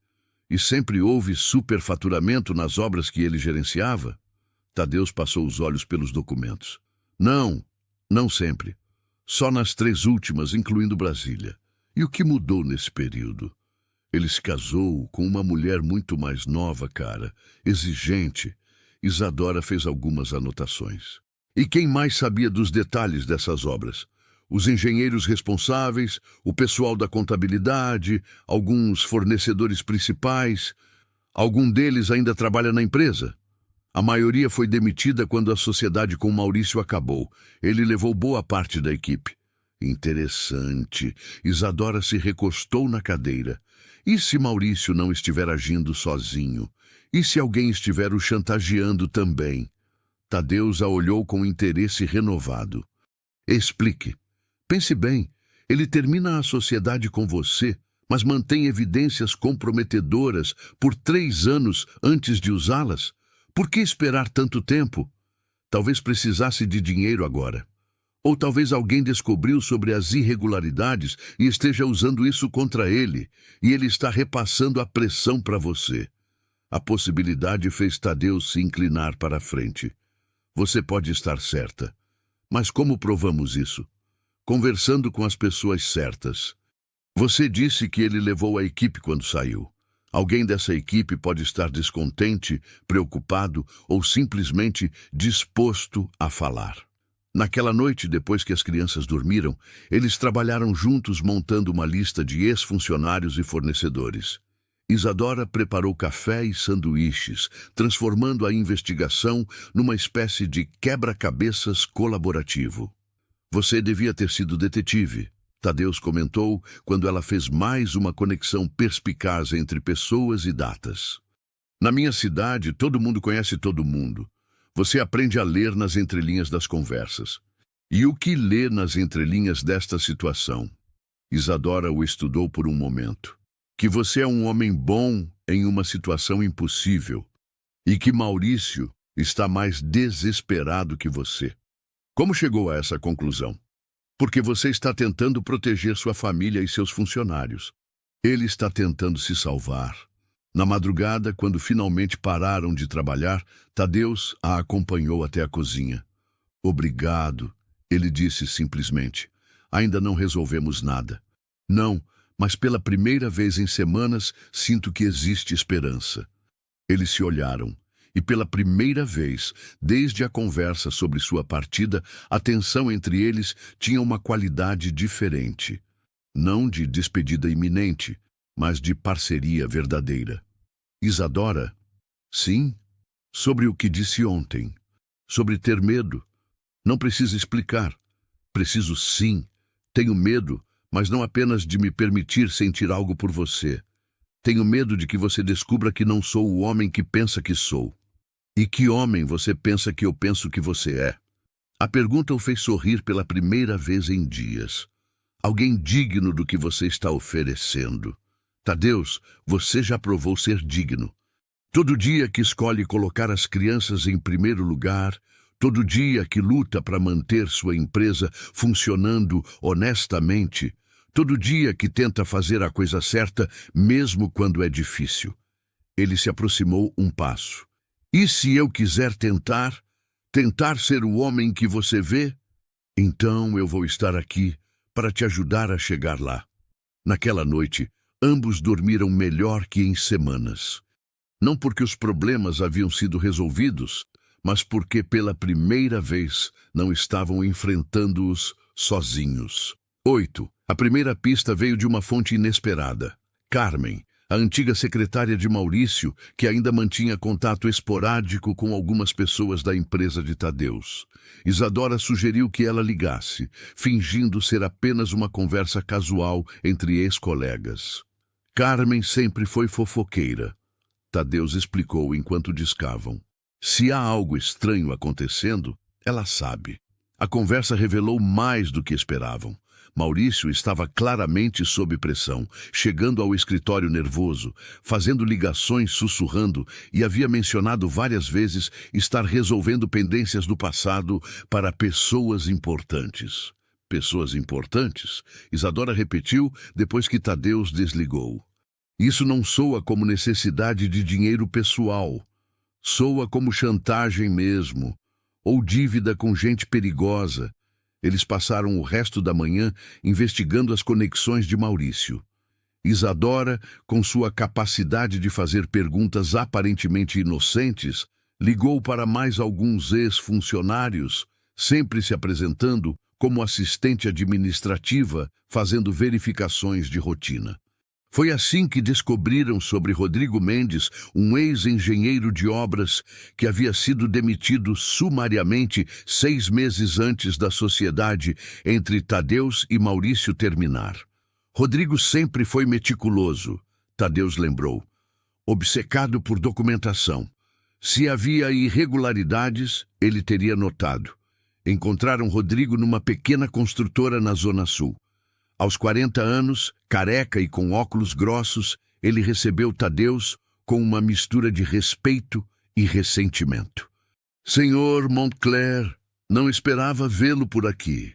E sempre houve superfaturamento nas obras que ele gerenciava? Tadeus passou os olhos pelos documentos. Não sempre. Só nas 3 últimas, incluindo Brasília. E o que mudou nesse período? Ele se casou com uma mulher muito mais nova, cara, exigente. Isadora fez algumas anotações. E quem mais sabia dos detalhes dessas obras? Os engenheiros responsáveis, o pessoal da contabilidade, alguns fornecedores principais. Algum deles ainda trabalha na empresa? A maioria foi demitida quando a sociedade com Maurício acabou. Ele levou boa parte da equipe. Interessante. Isadora se recostou na cadeira. E se Maurício não estiver agindo sozinho? E se alguém estiver o chantageando também? Tadeus a olhou com interesse renovado. Explique. Pense bem, ele termina a sociedade com você, mas mantém evidências comprometedoras por 3 anos antes de usá-las? Por que esperar tanto tempo? Talvez precisasse de dinheiro agora. Ou talvez alguém descobriu sobre as irregularidades e esteja usando isso contra ele, e ele está repassando a pressão para você. A possibilidade fez Tadeus se inclinar para a frente. Você pode estar certa. Mas como provamos isso? Conversando com as pessoas certas. Você disse que ele levou a equipe quando saiu. Alguém dessa equipe pode estar descontente, preocupado ou simplesmente disposto a falar. Naquela noite, depois que as crianças dormiram, eles trabalharam juntos montando uma lista de ex-funcionários e fornecedores. Isadora preparou café e sanduíches, transformando a investigação numa espécie de quebra-cabeças colaborativo. Você devia ter sido detetive, Tadeus comentou quando ela fez mais uma conexão perspicaz entre pessoas e datas. Na minha cidade, todo mundo conhece todo mundo. Você aprende a ler nas entrelinhas das conversas. E o que lê nas entrelinhas desta situação? Isadora o estudou por um momento. Que você é um homem bom em uma situação impossível. E que Maurício está mais desesperado que você. Como chegou a essa conclusão? Porque você está tentando proteger sua família e seus funcionários. Ele está tentando se salvar. Na madrugada, quando finalmente pararam de trabalhar, Tadeus a acompanhou até a cozinha. Obrigado, ele disse simplesmente. Ainda não resolvemos nada. Não, mas pela primeira vez em semanas sinto que existe esperança. Eles se olharam, e pela primeira vez, desde a conversa sobre sua partida, a tensão entre eles tinha uma qualidade diferente. Não de despedida iminente, mas de parceria verdadeira. Isadora? Sim, sobre o que disse ontem. Sobre ter medo. Não precisa explicar. Preciso sim. Tenho medo, mas não apenas de me permitir sentir algo por você. Tenho medo de que você descubra que não sou o homem que pensa que sou. E que homem você pensa que eu penso que você é? A pergunta o fez sorrir pela primeira vez em dias. Alguém digno do que você está oferecendo. Tadeus, você já provou ser digno. Todo dia que escolhe colocar as crianças em primeiro lugar, todo dia que luta para manter sua empresa funcionando honestamente, todo dia que tenta fazer a coisa certa, mesmo quando é difícil. Ele se aproximou um passo. E se eu quiser tentar ser o homem que você vê? Então eu vou estar aqui para te ajudar a chegar lá. Naquela noite, ambos dormiram melhor que em semanas. Não porque os problemas haviam sido resolvidos, mas porque pela primeira vez não estavam enfrentando-os sozinhos. 8. A primeira pista veio de uma fonte inesperada. Carmen, a antiga secretária de Maurício, que ainda mantinha contato esporádico com algumas pessoas da empresa de Tadeus. Isadora sugeriu que ela ligasse, fingindo ser apenas uma conversa casual entre ex-colegas. Carmen sempre foi fofoqueira. Tadeus explicou enquanto discavam. Se há algo estranho acontecendo, ela sabe. A conversa revelou mais do que esperavam. Maurício estava claramente sob pressão, chegando ao escritório nervoso, fazendo ligações sussurrando e havia mencionado várias vezes estar resolvendo pendências do passado para pessoas importantes. Pessoas importantes? Isadora repetiu depois que Tadeus desligou. Isso não soa como necessidade de dinheiro pessoal. Soa como chantagem mesmo, ou dívida com gente perigosa. Eles passaram o resto da manhã investigando as conexões de Maurício. Isadora, com sua capacidade de fazer perguntas aparentemente inocentes, ligou para mais alguns ex-funcionários, sempre se apresentando como assistente administrativa, fazendo verificações de rotina. Foi assim que descobriram sobre Rodrigo Mendes, um ex-engenheiro de obras que havia sido demitido sumariamente 6 meses antes da sociedade entre Tadeus e Maurício terminar. Rodrigo sempre foi meticuloso, Tadeus lembrou, obcecado por documentação. Se havia irregularidades, ele teria notado. Encontraram Rodrigo numa pequena construtora na Zona Sul. Aos 40 anos, careca e com óculos grossos, ele recebeu Tadeus com uma mistura de respeito e ressentimento. Senhor Montclair, não esperava vê-lo por aqui.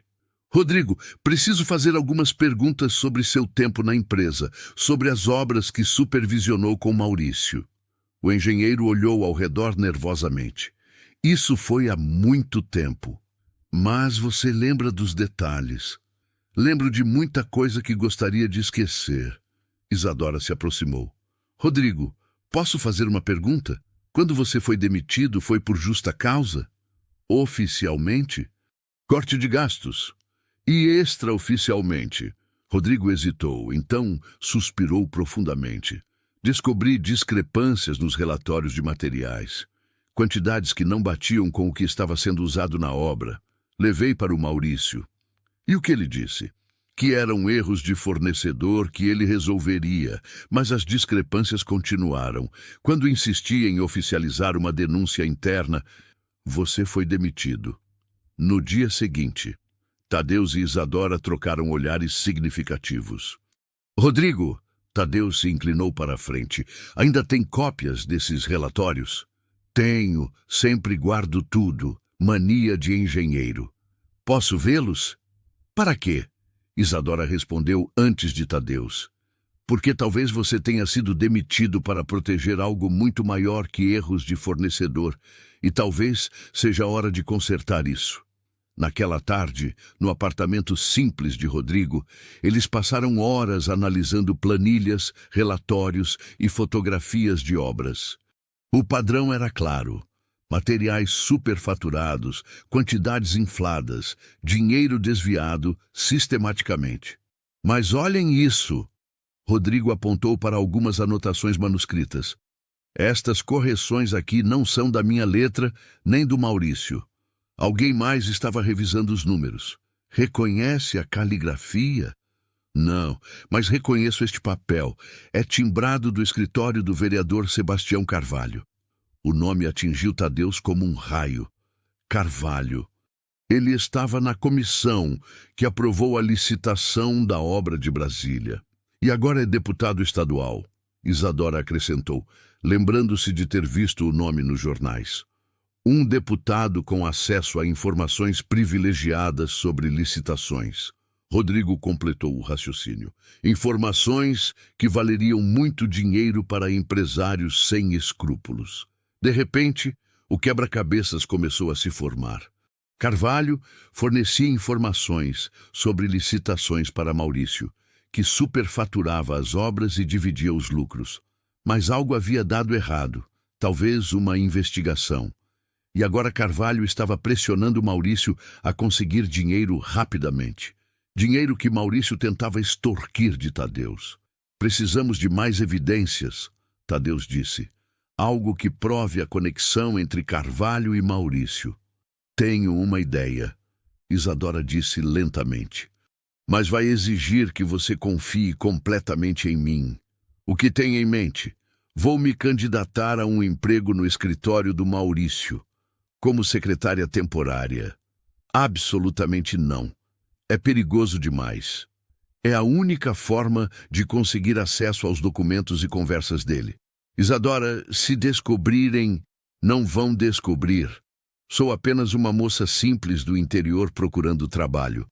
Rodrigo, preciso fazer algumas perguntas sobre seu tempo na empresa, sobre as obras que supervisionou com Maurício. O engenheiro olhou ao redor nervosamente. Isso foi há muito tempo. Mas você lembra dos detalhes. Lembro de muita coisa que gostaria de esquecer. Isadora se aproximou. Rodrigo, posso fazer uma pergunta? Quando você foi demitido, foi por justa causa? Oficialmente? Corte de gastos. E extraoficialmente? Rodrigo hesitou, então suspirou profundamente. Descobri discrepâncias nos relatórios de materiais. Quantidades que não batiam com o que estava sendo usado na obra. Levei para o Maurício. E o que ele disse? Que eram erros de fornecedor que ele resolveria, mas as discrepâncias continuaram. Quando insisti em oficializar uma denúncia interna, você foi demitido. No dia seguinte, Tadeus e Isadora trocaram olhares significativos. Rodrigo, Tadeus se inclinou para a frente. Ainda tem cópias desses relatórios? Tenho, sempre guardo tudo. Mania de engenheiro. Posso vê-los? Para quê? Isadora respondeu antes de Tadeus. Porque talvez você tenha sido demitido para proteger algo muito maior que erros de fornecedor, e talvez seja hora de consertar isso. Naquela tarde, no apartamento simples de Rodrigo, eles passaram horas analisando planilhas, relatórios e fotografias de obras. O padrão era claro: materiais superfaturados, quantidades infladas, dinheiro desviado sistematicamente. Mas olhem isso! Rodrigo apontou para algumas anotações manuscritas. Estas correções aqui não são da minha letra, nem do Maurício. Alguém mais estava revisando os números. Reconhece a caligrafia? Não, mas reconheço este papel. É timbrado do escritório do vereador Sebastião Carvalho. O nome atingiu Tadeus como um raio. Carvalho. Ele estava na comissão que aprovou a licitação da obra de Brasília. E agora é deputado estadual, Isadora acrescentou, lembrando-se de ter visto o nome nos jornais. Um deputado com acesso a informações privilegiadas sobre licitações. Rodrigo completou o raciocínio. Informações que valeriam muito dinheiro para empresários sem escrúpulos. De repente, o quebra-cabeças começou a se formar. Carvalho fornecia informações sobre licitações para Maurício, que superfaturava as obras e dividia os lucros. Mas algo havia dado errado, talvez uma investigação. E agora Carvalho estava pressionando Maurício a conseguir dinheiro rapidamente. Dinheiro que Maurício tentava extorquir de Tadeus. Precisamos de mais evidências, Tadeus disse. Algo que prove a conexão entre Carvalho e Maurício. Tenho uma ideia, Isadora disse lentamente. Mas vai exigir que você confie completamente em mim. O que tem em mente? Vou me candidatar a um emprego no escritório do Maurício, como secretária temporária. Absolutamente não. É perigoso demais. É a única forma de conseguir acesso aos documentos e conversas dele. Isadora, se descobrirem, não vão descobrir. Sou apenas uma moça simples do interior procurando trabalho.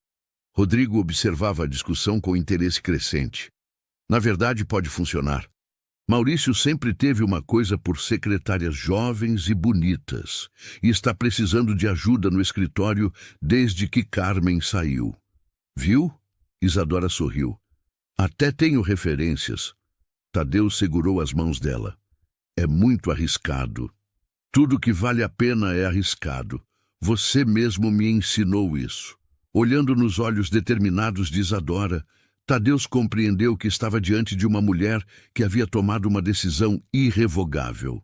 Rodrigo observava a discussão com interesse crescente. Na verdade, pode funcionar. Maurício sempre teve uma coisa por secretárias jovens e bonitas, e está precisando de ajuda no escritório desde que Carmen saiu. Viu? Isadora sorriu. Até tenho referências. Tadeus segurou as mãos dela. É muito arriscado. Tudo que vale a pena é arriscado. Você mesmo me ensinou isso. Olhando nos olhos determinados de Isadora, Tadeus compreendeu que estava diante de uma mulher que havia tomado uma decisão irrevogável.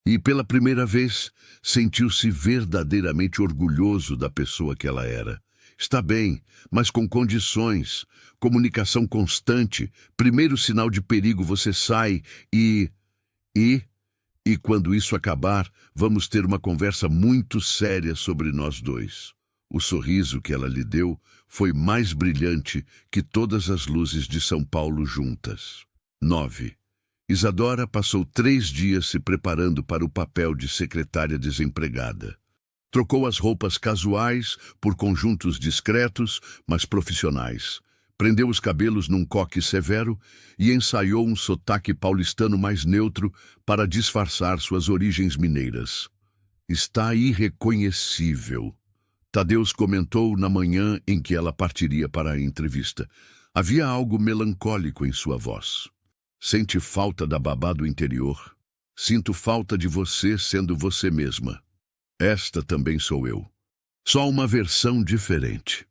E, pela primeira vez, sentiu-se verdadeiramente orgulhoso da pessoa que ela era. Está bem, mas com condições, comunicação constante, primeiro sinal de perigo você sai e quando isso acabar, vamos ter uma conversa muito séria sobre nós dois. O sorriso que ela lhe deu foi mais brilhante que todas as luzes de São Paulo juntas. 9. Isadora passou 3 dias se preparando para o papel de secretária desempregada. Trocou as roupas casuais por conjuntos discretos, mas profissionais. Prendeu os cabelos num coque severo e ensaiou um sotaque paulistano mais neutro para disfarçar suas origens mineiras. Está irreconhecível. Tadeus comentou na manhã em que ela partiria para a entrevista. Havia algo melancólico em sua voz. Sente falta da babá do interior? Sinto falta de você sendo você mesma. Esta também sou eu. Só uma versão diferente.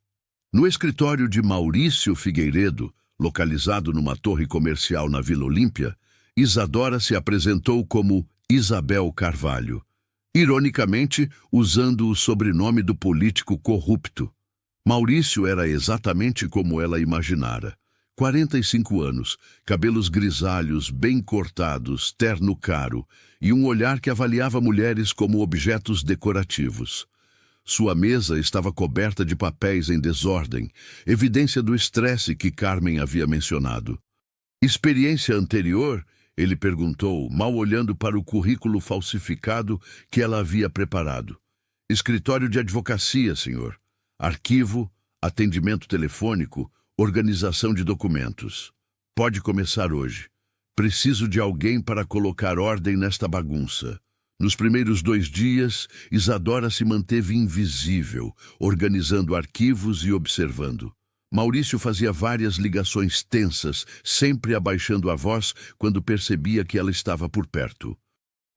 No escritório de Maurício Figueiredo, localizado numa torre comercial na Vila Olímpia, Isadora se apresentou como Isabel Carvalho, ironicamente usando o sobrenome do político corrupto. Maurício era exatamente como ela imaginara. 45 anos, cabelos grisalhos, bem cortados, terno caro e um olhar que avaliava mulheres como objetos decorativos. Sua mesa estava coberta de papéis em desordem, evidência do estresse que Carmen havia mencionado. Experiência anterior, Ele perguntou, mal olhando para o currículo falsificado que ela havia preparado. Escritório de advocacia, senhor. Arquivo, atendimento telefônico, organização de documentos. Pode começar hoje. Preciso de alguém para colocar ordem nesta bagunça. Nos primeiros 2 dias, Isadora se manteve invisível, organizando arquivos e observando. Maurício fazia várias ligações tensas, sempre abaixando a voz quando percebia que ela estava por perto.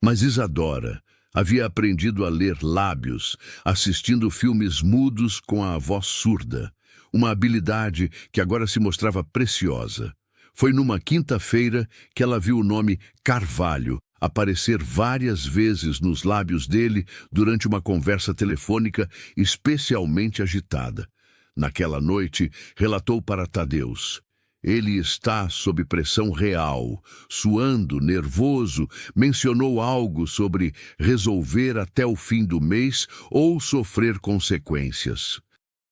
Mas Isadora havia aprendido a ler lábios, assistindo filmes mudos com a voz surda, uma habilidade que agora se mostrava preciosa. Foi numa quinta-feira que ela viu o nome Carvalho aparecer várias vezes nos lábios dele durante uma conversa telefônica especialmente agitada. Naquela noite, relatou para Tadeus. Ele está sob pressão real, suando, nervoso, mencionou algo sobre resolver até o fim do mês ou sofrer consequências.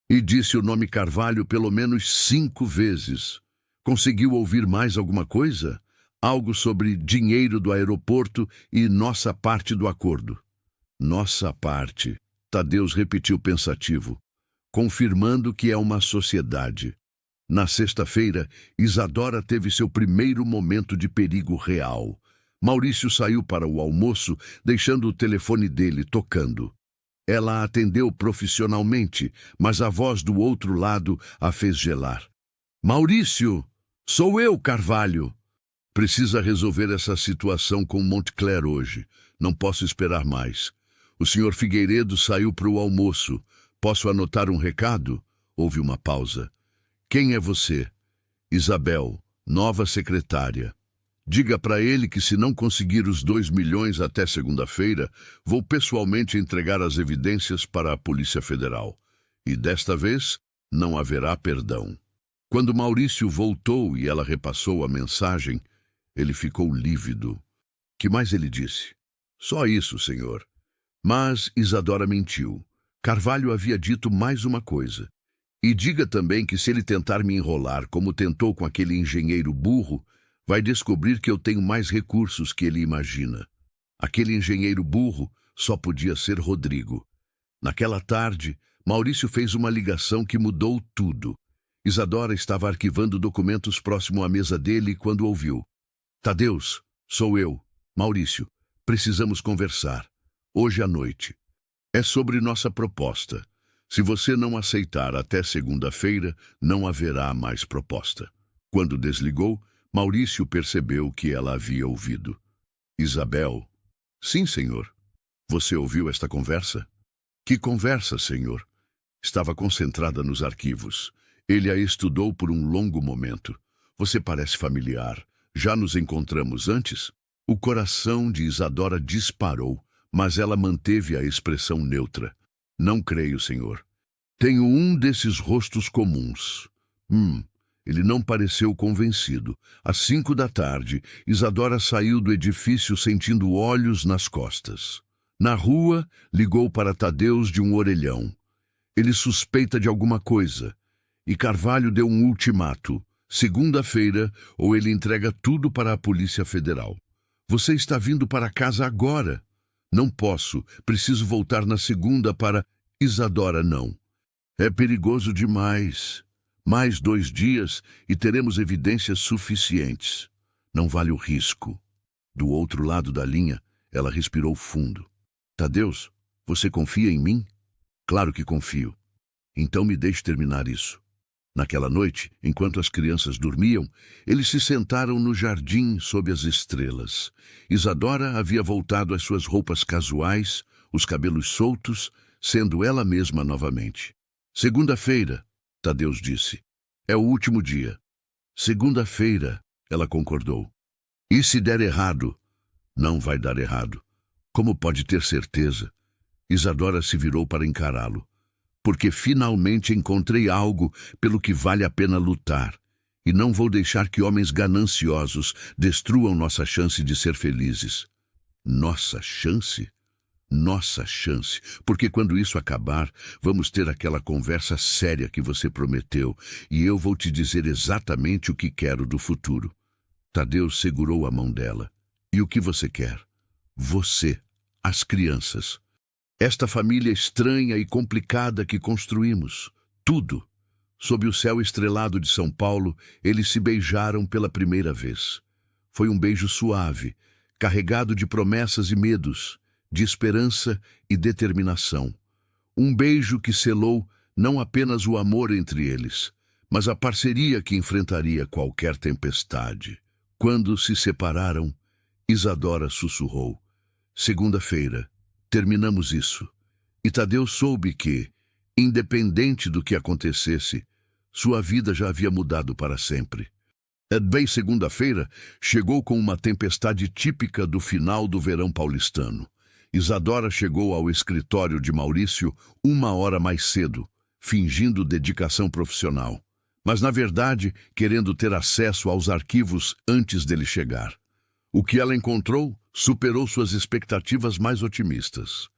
E disse o nome Carvalho pelo menos 5 vezes. Conseguiu ouvir mais alguma coisa? Algo sobre dinheiro do aeroporto e nossa parte do acordo. Nossa parte, Tadeus repetiu pensativo, confirmando que é uma sociedade. Na sexta-feira, Isadora teve seu primeiro momento de perigo real. Maurício saiu para o almoço, deixando o telefone dele tocando. Ela atendeu profissionalmente, mas a voz do outro lado a fez gelar. Maurício, sou eu, Carvalho. Precisa resolver essa situação com Montclair hoje. Não posso esperar mais. O senhor Figueiredo saiu para o almoço. Posso anotar um recado? Houve uma pausa. Quem é você? Isabel, nova secretária. Diga para ele que se não conseguir os 2 milhões até segunda-feira, vou pessoalmente entregar as evidências para a Polícia Federal. E desta vez, não haverá perdão. Quando Maurício voltou e ela repassou a mensagem, ele ficou lívido. Que mais ele disse? Só isso, senhor. Mas Isadora mentiu. Carvalho havia dito mais uma coisa. E diga também que se ele tentar me enrolar como tentou com aquele engenheiro burro, vai descobrir que eu tenho mais recursos que ele imagina. Aquele engenheiro burro só podia ser Rodrigo. Naquela tarde, Maurício fez uma ligação que mudou tudo. Isadora estava arquivando documentos próximo à mesa dele quando ouviu. Tadeus, sou eu, Maurício. Precisamos conversar. Hoje à noite. É sobre nossa proposta. Se você não aceitar até segunda-feira, não haverá mais proposta. Quando desligou, Maurício percebeu que ela havia ouvido. Isabel. Sim, senhor. Você ouviu esta conversa? Que conversa, senhor? Estava concentrada nos arquivos. Ele a estudou por um longo momento. Você parece familiar. Já nos encontramos antes? O coração de Isadora disparou, mas ela manteve a expressão neutra. Não creio, senhor. Tenho um desses rostos comuns. Ele não pareceu convencido. Às 5 da tarde, Isadora saiu do edifício sentindo olhos nas costas. Na rua, ligou para Tadeus de um orelhão. Ele suspeita de alguma coisa. E Carvalho deu um ultimato. Segunda-feira, ou ele entrega tudo para a Polícia Federal. Você está vindo para casa agora. Não posso. Preciso voltar na segunda para... Isadora, não. É perigoso demais. Mais 2 dias e teremos evidências suficientes. Não vale o risco. Do outro lado da linha, ela respirou fundo. Tadeus, você confia em mim? Claro que confio. Então me deixe terminar isso. Naquela noite, enquanto as crianças dormiam, eles se sentaram no jardim sob as estrelas. Isadora havia voltado às suas roupas casuais, os cabelos soltos, sendo ela mesma novamente. Segunda-feira, Tadeus disse. É o último dia. Segunda-feira, ela concordou. E se der errado? Não vai dar errado. Como pode ter certeza? Isadora se virou para encará-lo. Porque finalmente encontrei algo pelo que vale a pena lutar. E não vou deixar que homens gananciosos destruam nossa chance de ser felizes. Nossa chance? Nossa chance, porque quando isso acabar, vamos ter aquela conversa séria que você prometeu, e eu vou te dizer exatamente o que quero do futuro. Tadeu segurou a mão dela. E o que você quer? Você, as crianças. Esta família estranha e complicada que construímos. Tudo. Sob o céu estrelado de São Paulo, eles se beijaram pela primeira vez. Foi um beijo suave, carregado de promessas e medos, de esperança e determinação. Um beijo que selou não apenas o amor entre eles, mas a parceria que enfrentaria qualquer tempestade. Quando se separaram, Isadora sussurrou: segunda-feira, terminamos isso. E Tadeu soube que, independente do que acontecesse, sua vida já havia mudado para sempre. Bem, segunda-feira chegou com uma tempestade típica do final do verão paulistano. Isadora chegou ao escritório de Maurício 1 hora mais cedo, fingindo dedicação profissional, mas na verdade querendo ter acesso aos arquivos antes dele chegar. O que ela encontrou superou suas expectativas mais otimistas.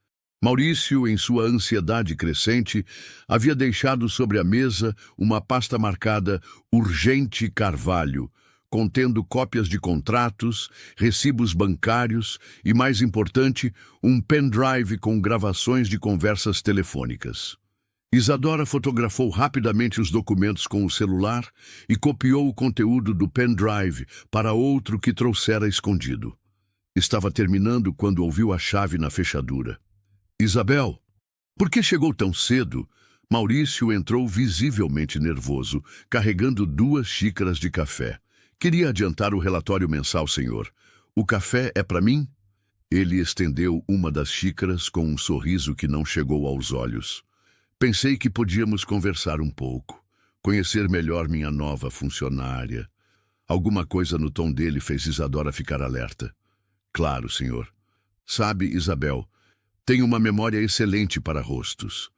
Maurício, em sua ansiedade crescente, havia deixado sobre a mesa uma pasta marcada Urgente Carvalho, contendo cópias de contratos, recibos bancários e, mais importante, um pendrive com gravações de conversas telefônicas. Isadora fotografou rapidamente os documentos com o celular e copiou o conteúdo do pendrive para outro que trouxera escondido. Estava terminando quando ouviu a chave na fechadura. Isabel, por que chegou tão cedo? Maurício entrou visivelmente nervoso, carregando 2 xícaras de café. Queria adiantar o relatório mensal, senhor. O café é para mim? Ele estendeu uma das xícaras com um sorriso que não chegou aos olhos. Pensei que podíamos conversar um pouco, conhecer melhor minha nova funcionária. Alguma coisa no tom dele fez Isadora ficar alerta. Claro, senhor. Sabe, Isabel, tenho uma memória excelente para rostos.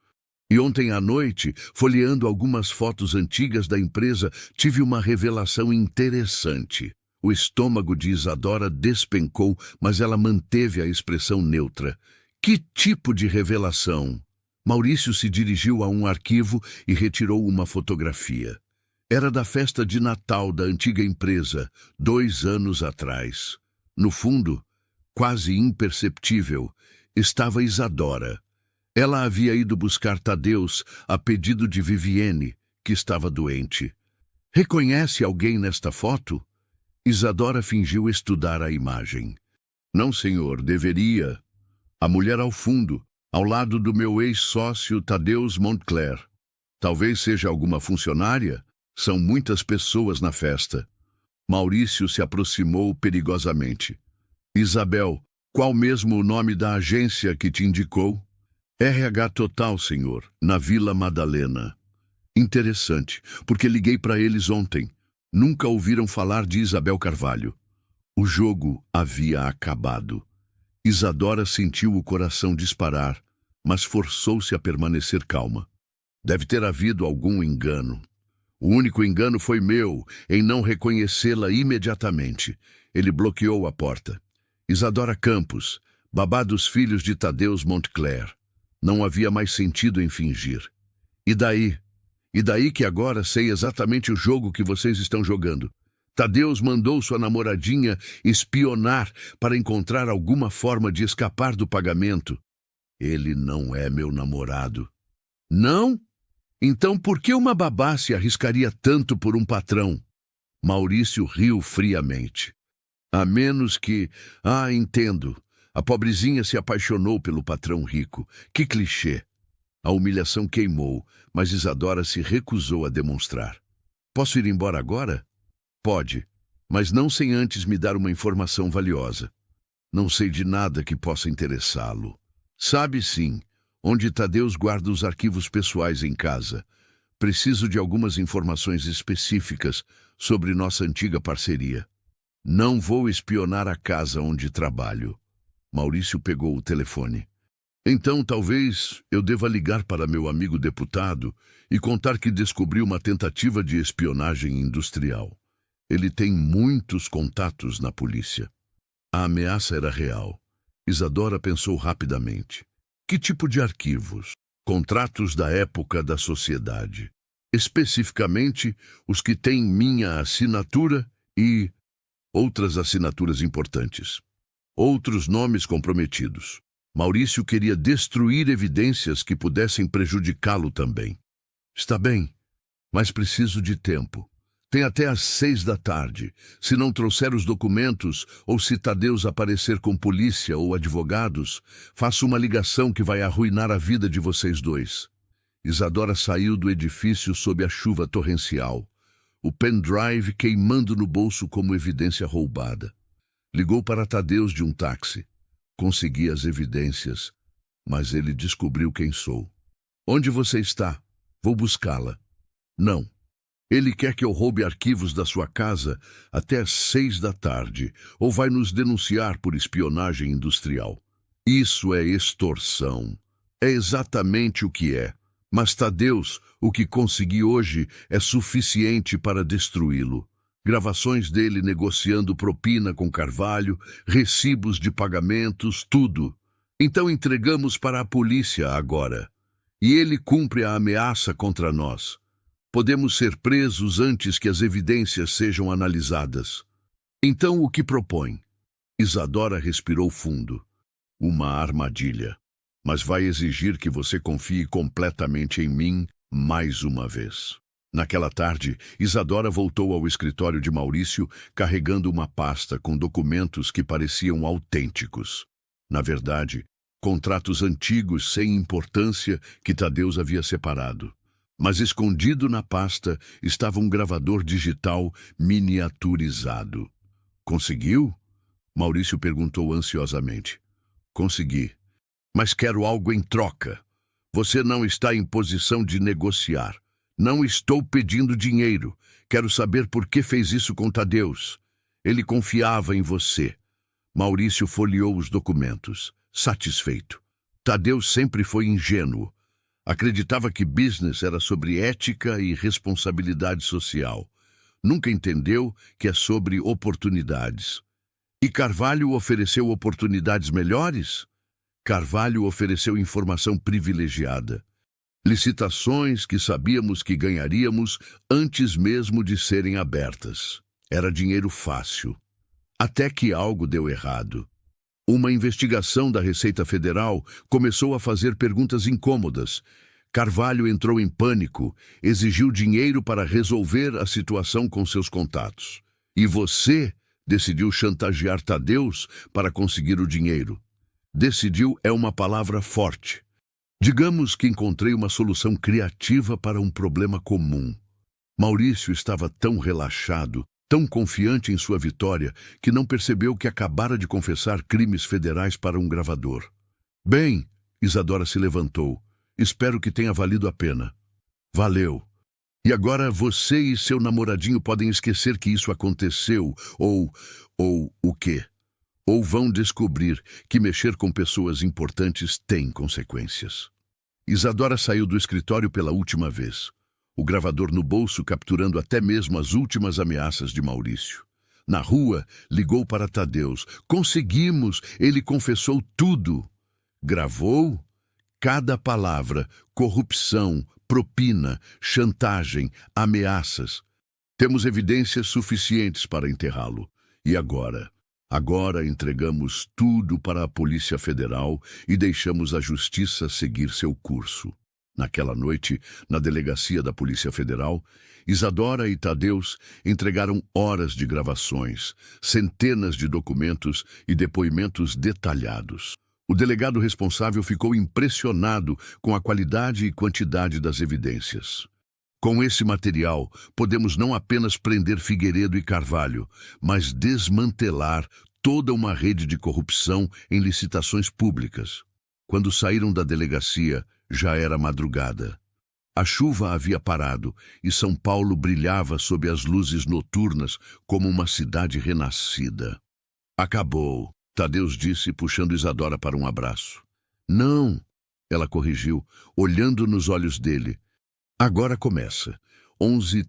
E ontem à noite, folheando algumas fotos antigas da empresa, tive uma revelação interessante. O estômago de Isadora despencou, mas ela manteve a expressão neutra. Que tipo de revelação? Maurício se dirigiu a um arquivo e retirou uma fotografia. Era da festa de Natal da antiga empresa, 2 anos atrás. No fundo, quase imperceptível, estava Isadora. Ela havia ido buscar Tadeus a pedido de Vivienne, que estava doente. Reconhece alguém nesta foto? Isadora fingiu estudar a imagem. Não, senhor, deveria. A mulher ao fundo, ao lado do meu ex-sócio Tadeus Montclair. Talvez seja alguma funcionária? São muitas pessoas na festa. Maurício se aproximou perigosamente. Isabel, qual mesmo o nome da agência que te indicou? RH Total, senhor, na Vila Madalena. Interessante, porque liguei para eles ontem. Nunca ouviram falar de Isabel Carvalho. O jogo havia acabado. Isadora sentiu o coração disparar, mas forçou-se a permanecer calma. Deve ter havido algum engano. O único engano foi meu, em não reconhecê-la imediatamente. Ele bloqueou a porta. Isadora Campos, babá dos filhos de Tadeus Montclair. Não havia mais sentido em fingir. E daí? E daí que agora sei exatamente o jogo que vocês estão jogando. Tadeus mandou sua namoradinha espionar para encontrar alguma forma de escapar do pagamento. Ele não é meu namorado. Não? Então por que uma babá se arriscaria tanto por um patrão? Maurício riu friamente. A menos que... entendo. A pobrezinha se apaixonou pelo patrão rico. Que clichê. A humilhação queimou, mas Isadora se recusou a demonstrar. Posso ir embora agora? Pode, mas não sem antes me dar uma informação valiosa. Não sei de nada que possa interessá-lo. Sabe sim, onde Tadeus guarda os arquivos pessoais em casa. Preciso de algumas informações específicas sobre nossa antiga parceria. Não vou espionar a casa onde trabalho. Maurício pegou o telefone. Então, talvez eu deva ligar para meu amigo deputado e contar que descobri uma tentativa de espionagem industrial. Ele tem muitos contatos na polícia. A ameaça era real. Isadora pensou rapidamente. Que tipo de arquivos? Contratos da época da sociedade. Especificamente, os que têm minha assinatura e... outras assinaturas importantes, outros nomes comprometidos. Maurício queria destruir evidências que pudessem prejudicá-lo também. Está bem, mas preciso de tempo. Tem até às 6 da tarde. Se não trouxer os documentos, ou se Tadeus aparecer com polícia ou advogados, faço uma ligação que vai arruinar a vida de vocês dois. Isadora saiu do edifício sob a chuva torrencial, o pendrive queimando no bolso como evidência roubada. Ligou para Tadeus de um táxi. Consegui as evidências, mas ele descobriu quem sou. Onde você está? Vou buscá-la. Não. Ele quer que eu roube arquivos da sua casa até às 6 da tarde, ou vai nos denunciar por espionagem industrial. Isso é extorsão. É exatamente o que é. Mas Tadeus, o que consegui hoje é suficiente para destruí-lo. Gravações dele negociando propina com Carvalho, recibos de pagamentos, tudo. Então entregamos para a polícia agora. E ele cumpre a ameaça contra nós. Podemos ser presos antes que as evidências sejam analisadas. Então o que propõe? Isadora respirou fundo. Uma armadilha. Mas vai exigir que você confie completamente em mim mais uma vez. Naquela tarde, Isadora voltou ao escritório de Maurício carregando uma pasta com documentos que pareciam autênticos. Na verdade, contratos antigos sem importância que Tadeus havia separado. Mas escondido na pasta estava um gravador digital miniaturizado. Conseguiu? Maurício perguntou ansiosamente. Consegui. Mas quero algo em troca. Você não está em posição de negociar. Não estou pedindo dinheiro. Quero saber por que fez isso com Tadeus. Ele confiava em você. Maurício folheou os documentos, satisfeito. Tadeus sempre foi ingênuo. Acreditava que business era sobre ética e responsabilidade social. Nunca entendeu que é sobre oportunidades. E Carvalho ofereceu oportunidades melhores? Carvalho ofereceu informação privilegiada. Licitações que sabíamos que ganharíamos antes mesmo de serem abertas. Era dinheiro fácil. Até que algo deu errado. Uma investigação da Receita Federal começou a fazer perguntas incômodas. Carvalho entrou em pânico, exigiu dinheiro para resolver a situação com seus contatos. E você decidiu chantagear Tadeus para conseguir o dinheiro. Decidiu é uma palavra forte. Digamos que encontrei uma solução criativa para um problema comum. Maurício estava tão relaxado, tão confiante em sua vitória, que não percebeu que acabara de confessar crimes federais para um gravador. Bem, Isadora se levantou. Espero que tenha valido a pena. Valeu. E agora você e seu namoradinho podem esquecer que isso aconteceu, ou o quê? Ou vão descobrir que mexer com pessoas importantes tem consequências. Isadora saiu do escritório pela última vez, o gravador no bolso capturando até mesmo as últimas ameaças de Maurício. Na rua, ligou para Tadeus. Conseguimos! Ele confessou tudo. Gravou? Cada palavra, corrupção, propina, chantagem, ameaças. Temos evidências suficientes para enterrá-lo. E agora? Agora entregamos tudo para a Polícia Federal e deixamos a Justiça seguir seu curso. Naquela noite, na delegacia da Polícia Federal, Isadora e Tadeus entregaram horas de gravações, centenas de documentos e depoimentos detalhados. O delegado responsável ficou impressionado com a qualidade e quantidade das evidências. Com esse material, podemos não apenas prender Figueiredo e Carvalho, mas desmantelar toda uma rede de corrupção em licitações públicas. Quando saíram da delegacia, já era madrugada. A chuva havia parado e São Paulo brilhava sob as luzes noturnas como uma cidade renascida. Acabou, Tadeus disse, puxando Isadora para um abraço. Não, ela corrigiu, olhando nos olhos dele. Agora começa.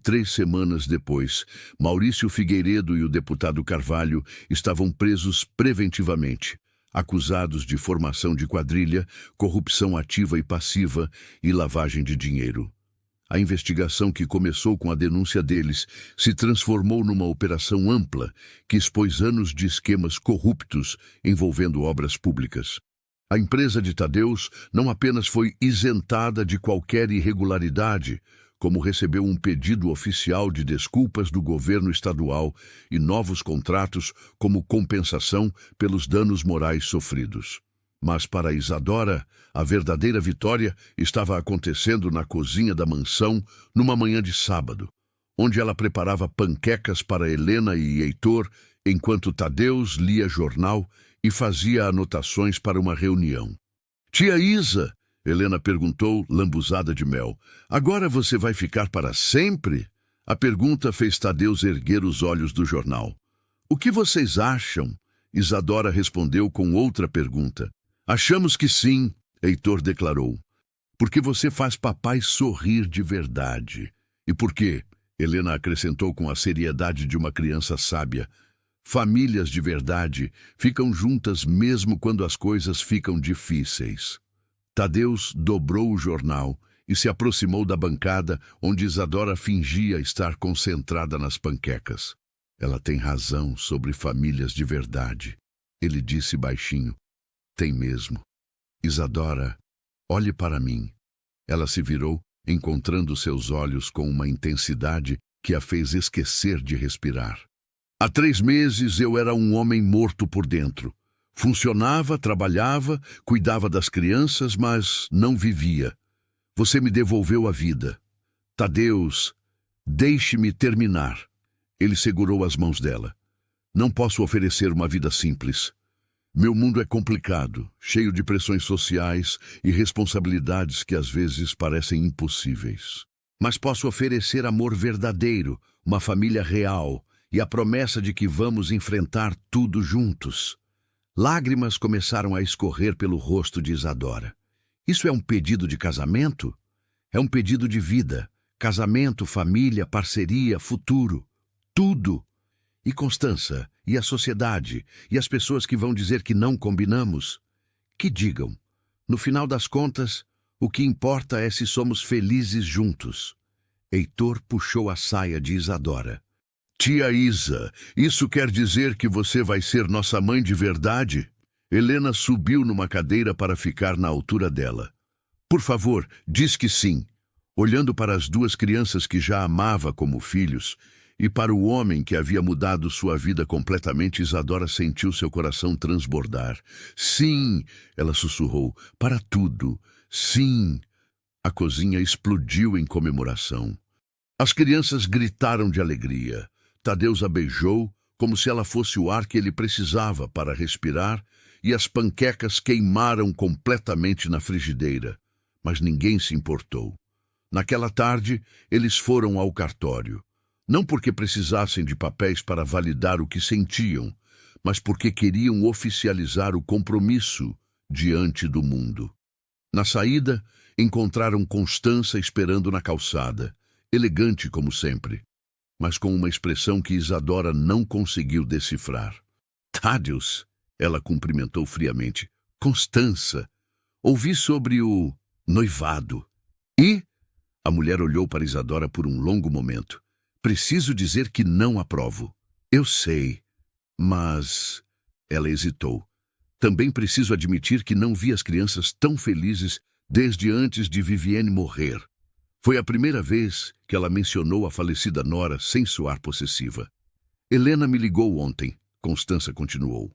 3 semanas depois, Maurício Figueiredo e o deputado Carvalho estavam presos preventivamente, acusados de formação de quadrilha, corrupção ativa e passiva e lavagem de dinheiro. A investigação que começou com a denúncia deles se transformou numa operação ampla que expôs anos de esquemas corruptos envolvendo obras públicas. A empresa de Tadeus não apenas foi isentada de qualquer irregularidade, como recebeu um pedido oficial de desculpas do governo estadual e novos contratos como compensação pelos danos morais sofridos. Mas para Isadora, a verdadeira vitória estava acontecendo na cozinha da mansão numa manhã de sábado, onde ela preparava panquecas para Helena e Heitor, enquanto Tadeus lia jornal e fazia anotações para uma reunião. "Tia Isa", Helena perguntou, lambuzada de mel, "agora você vai ficar para sempre?" A pergunta fez Tadeus erguer os olhos do jornal. "O que vocês acham?" Isadora respondeu com outra pergunta. "Achamos que sim", Heitor declarou. "Porque você faz papai sorrir de verdade." "E por quê?" Helena acrescentou com a seriedade de uma criança sábia. "Famílias de verdade ficam juntas mesmo quando as coisas ficam difíceis." Tadeus dobrou o jornal e se aproximou da bancada onde Isadora fingia estar concentrada nas panquecas. "Ela tem razão sobre famílias de verdade", ele disse baixinho. "Tem mesmo. Isadora, olhe para mim." Ela se virou, encontrando seus olhos com uma intensidade que a fez esquecer de respirar. "Há 3 meses eu era um homem morto por dentro. Funcionava, trabalhava, cuidava das crianças, mas não vivia. Você me devolveu a vida. Tadeus, deixe-me terminar." Ele segurou as mãos dela. "Não posso oferecer uma vida simples. Meu mundo é complicado, cheio de pressões sociais e responsabilidades que às vezes parecem impossíveis. Mas posso oferecer amor verdadeiro, uma família real e a promessa de que vamos enfrentar tudo juntos." Lágrimas começaram a escorrer pelo rosto de Isadora. "Isso é um pedido de casamento? É um pedido de vida. Casamento, família, parceria, futuro. Tudo. E Constança, e a sociedade, e as pessoas que vão dizer que não combinamos? Que digam. No final das contas, o que importa é se somos felizes juntos." Heitor puxou a saia de Isadora. "Tia Isa, isso quer dizer que você vai ser nossa mãe de verdade?" Helena subiu numa cadeira para ficar na altura dela. "Por favor, diz que sim." Olhando para as 2 crianças que já amava como filhos, e para o homem que havia mudado sua vida completamente, Isadora sentiu seu coração transbordar. "Sim", ela sussurrou, "para tudo. Sim." A cozinha explodiu em comemoração. As crianças gritaram de alegria. Tadeus a beijou, como se ela fosse o ar que ele precisava para respirar, e as panquecas queimaram completamente na frigideira. Mas ninguém se importou. Naquela tarde, eles foram ao cartório. Não porque precisassem de papéis para validar o que sentiam, mas porque queriam oficializar o compromisso diante do mundo. Na saída, encontraram Constança esperando na calçada, elegante como sempre, mas com uma expressão que Isadora não conseguiu decifrar. "Tadeus", ela cumprimentou friamente. "Constança, ouvi sobre o noivado." "E?" A mulher olhou para Isadora por um longo momento. "Preciso dizer que não aprovo." "Eu sei, mas..." Ela hesitou. "Também preciso admitir que não vi as crianças tão felizes desde antes de Viviane morrer." Foi a primeira vez que ela mencionou a falecida nora sem soar possessiva. "Helena me ligou ontem", Constança continuou.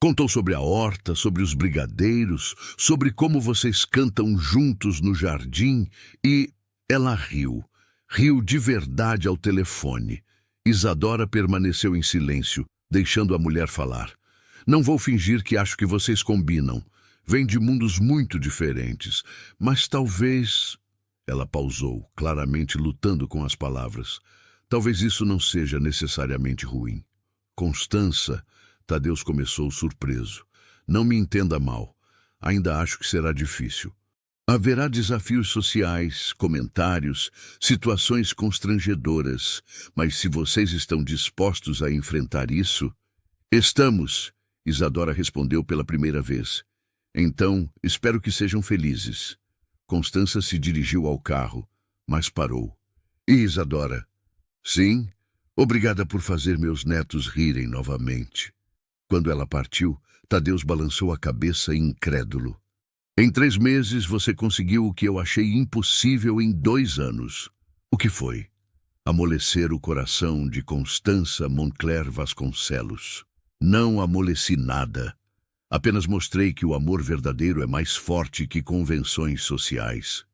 "Contou sobre a horta, sobre os brigadeiros, sobre como vocês cantam juntos no jardim e..." Ela riu. Riu de verdade ao telefone. Isadora permaneceu em silêncio, deixando a mulher falar. "Não vou fingir que acho que vocês combinam. Vêm de mundos muito diferentes. Mas talvez..." Ela pausou, claramente lutando com as palavras. "Talvez isso não seja necessariamente ruim." "Constança..." Tadeus começou surpreso. "Não me entenda mal. Ainda acho que será difícil. Haverá desafios sociais, comentários, situações constrangedoras, mas se vocês estão dispostos a enfrentar isso..." "Estamos", Isadora respondeu pela primeira vez. "Então, espero que sejam felizes." Constança se dirigiu ao carro, mas parou. E Isadora? Sim, obrigada por fazer meus netos rirem novamente. Quando ela partiu, Tadeus balançou a cabeça incrédulo. Em 3 meses você conseguiu o que eu achei impossível em 2 anos. O que foi? Amolecer o coração de Constança Moncler Vasconcelos. Não amoleci nada. Apenas mostrei que o amor verdadeiro é mais forte que convenções sociais.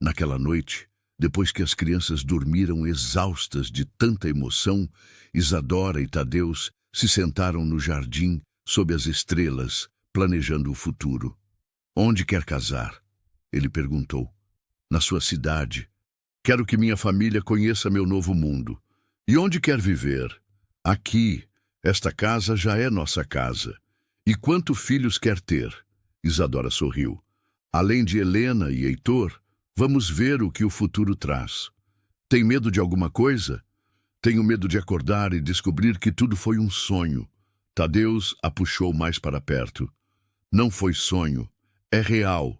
Naquela noite, depois que as crianças dormiram exaustas de tanta emoção, Isadora e Tadeus se sentaram no jardim, sob as estrelas, planejando o futuro. Onde quer casar? Ele perguntou. Na sua cidade. Quero que minha família conheça meu novo mundo. E onde quer viver? Aqui. Esta casa já é nossa casa. E quantos filhos quer ter? Isadora sorriu. Além de Helena e Heitor, vamos ver o que o futuro traz. Tem medo de alguma coisa? Tenho medo de acordar e descobrir que tudo foi um sonho. Tadeus a puxou mais para perto. Não foi sonho. É real.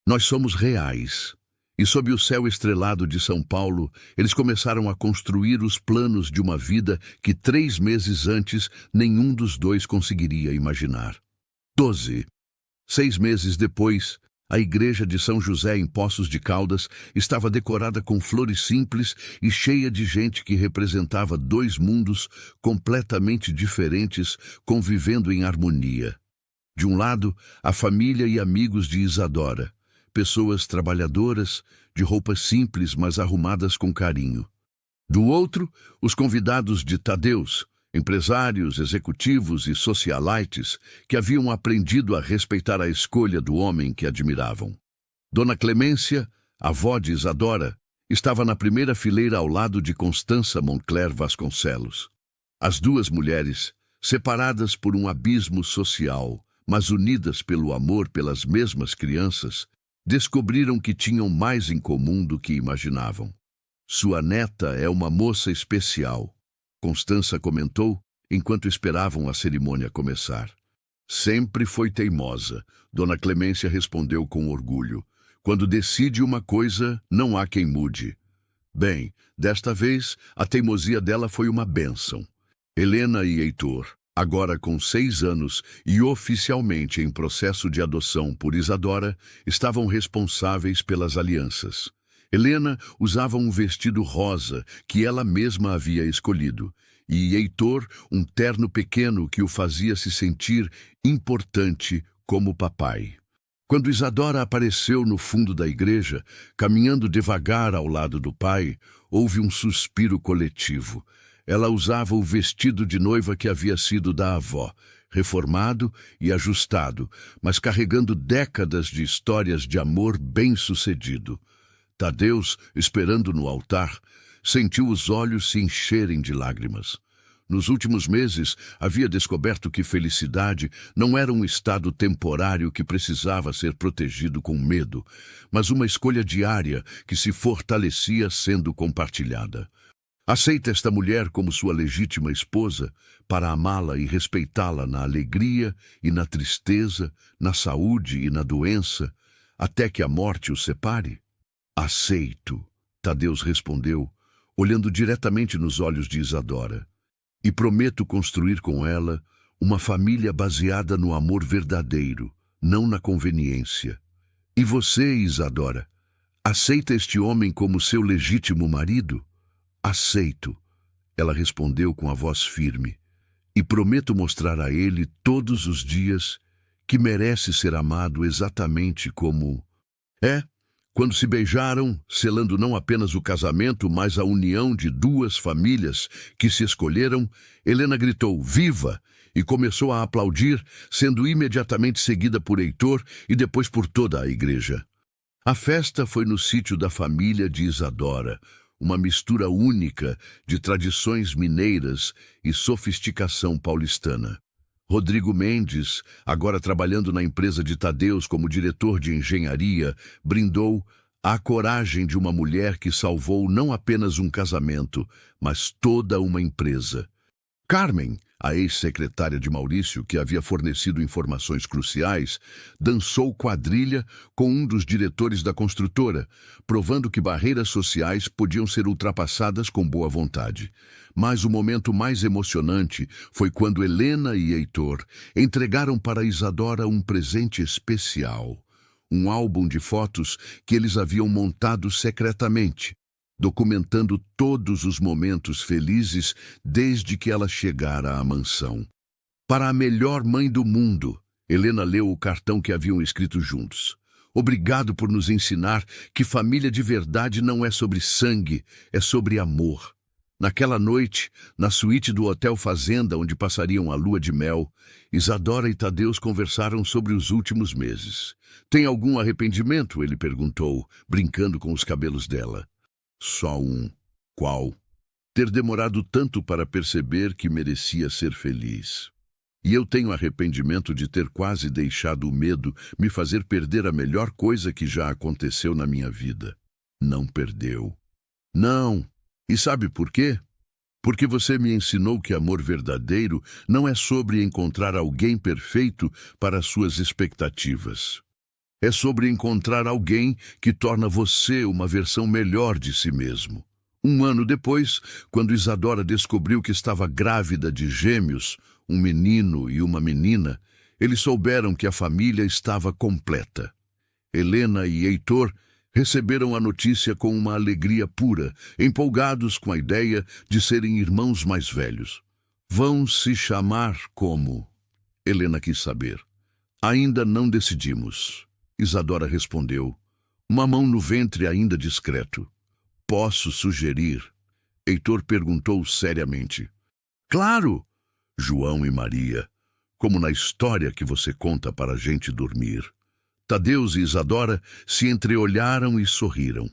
Nós somos reais. E sob o céu estrelado de São Paulo, eles começaram a construir os planos de uma vida que 3 meses antes nenhum dos dois conseguiria imaginar. 12. 6 meses depois, a igreja de São José em Poços de Caldas estava decorada com flores simples e cheia de gente que representava 2 mundos completamente diferentes convivendo em harmonia. De um lado, a família e amigos de Isadora, pessoas trabalhadoras, de roupas simples, mas arrumadas com carinho. Do outro, os convidados de Tadeus, empresários, executivos e socialites que haviam aprendido a respeitar a escolha do homem que admiravam. Dona Clemência, avó de Isadora, estava na primeira fileira ao lado de Constança Moncler Vasconcelos. As 2 mulheres, separadas por um abismo social, mas unidas pelo amor pelas mesmas crianças, descobriram que tinham mais em comum do que imaginavam. Sua neta é uma moça especial, Constança comentou enquanto esperavam a cerimônia começar. Sempre foi teimosa, Dona Clemência respondeu com orgulho. Quando decide uma coisa, não há quem mude. Bem, desta vez, a teimosia dela foi uma bênção. Helena e Heitor, agora com 6 anos e oficialmente em processo de adoção por Isadora, estavam responsáveis pelas alianças. Helena usava um vestido rosa que ela mesma havia escolhido, e Heitor um terno pequeno que o fazia se sentir importante como papai. Quando Isadora apareceu no fundo da igreja, caminhando devagar ao lado do pai, houve um suspiro coletivo. Ela usava o vestido de noiva que havia sido da avó, reformado e ajustado, mas carregando décadas de histórias de amor bem-sucedido. Tadeus, esperando no altar, sentiu os olhos se encherem de lágrimas. Nos últimos meses, havia descoberto que felicidade não era um estado temporário que precisava ser protegido com medo, mas uma escolha diária que se fortalecia sendo compartilhada. Aceita esta mulher como sua legítima esposa para amá-la e respeitá-la na alegria e na tristeza, na saúde e na doença, até que a morte os separe? Aceito, Tadeus respondeu, olhando diretamente nos olhos de Isadora. E prometo construir com ela uma família baseada no amor verdadeiro, não na conveniência. E você, Isadora, aceita este homem como seu legítimo marido? Aceito, ela respondeu com a voz firme, e prometo mostrar a ele todos os dias que merece ser amado exatamente como... Quando se beijaram, selando não apenas o casamento, mas a união de 2 famílias que se escolheram, Helena gritou "Viva!" e começou a aplaudir, sendo imediatamente seguida por Heitor e depois por toda a igreja. A festa foi no sítio da família de Isadora, uma mistura única de tradições mineiras e sofisticação paulistana. Rodrigo Mendes, agora trabalhando na empresa de Tadeus como diretor de engenharia, brindou à coragem de uma mulher que salvou não apenas um casamento, mas toda uma empresa. Carmen, a ex-secretária de Maurício, que havia fornecido informações cruciais, dançou quadrilha com um dos diretores da construtora, provando que barreiras sociais podiam ser ultrapassadas com boa vontade. Mas o momento mais emocionante foi quando Helena e Heitor entregaram para Isadora um presente especial, um álbum de fotos que eles haviam montado secretamente, documentando todos os momentos felizes desde que ela chegara à mansão. Para a melhor mãe do mundo, Helena leu o cartão que haviam escrito juntos. Obrigado por nos ensinar que família de verdade não é sobre sangue, é sobre amor. Naquela noite, na suíte do Hotel Fazenda, onde passariam a lua de mel, Isadora e Tadeus conversaram sobre os últimos meses. Tem algum arrependimento? Ele perguntou, brincando com os cabelos dela. Só um. Qual? Ter demorado tanto para perceber que merecia ser feliz. E eu tenho arrependimento de ter quase deixado o medo me fazer perder a melhor coisa que já aconteceu na minha vida. Não perdeu. Não. E sabe por quê? Porque você me ensinou que amor verdadeiro não é sobre encontrar alguém perfeito para suas expectativas. É sobre encontrar alguém que torna você uma versão melhor de si mesmo. Um ano depois, quando Isadora descobriu que estava grávida de gêmeos, um menino e uma menina, eles souberam que a família estava completa. Helena e Heitor receberam a notícia com uma alegria pura, empolgados com a ideia de serem irmãos mais velhos. Vão se chamar como? Helena quis saber. Ainda não decidimos. Isadora respondeu, uma mão no ventre ainda discreto. Posso sugerir? Heitor perguntou seriamente. Claro! João e Maria, como na história que você conta para a gente dormir. Tadeus e Isadora se entreolharam e sorriram.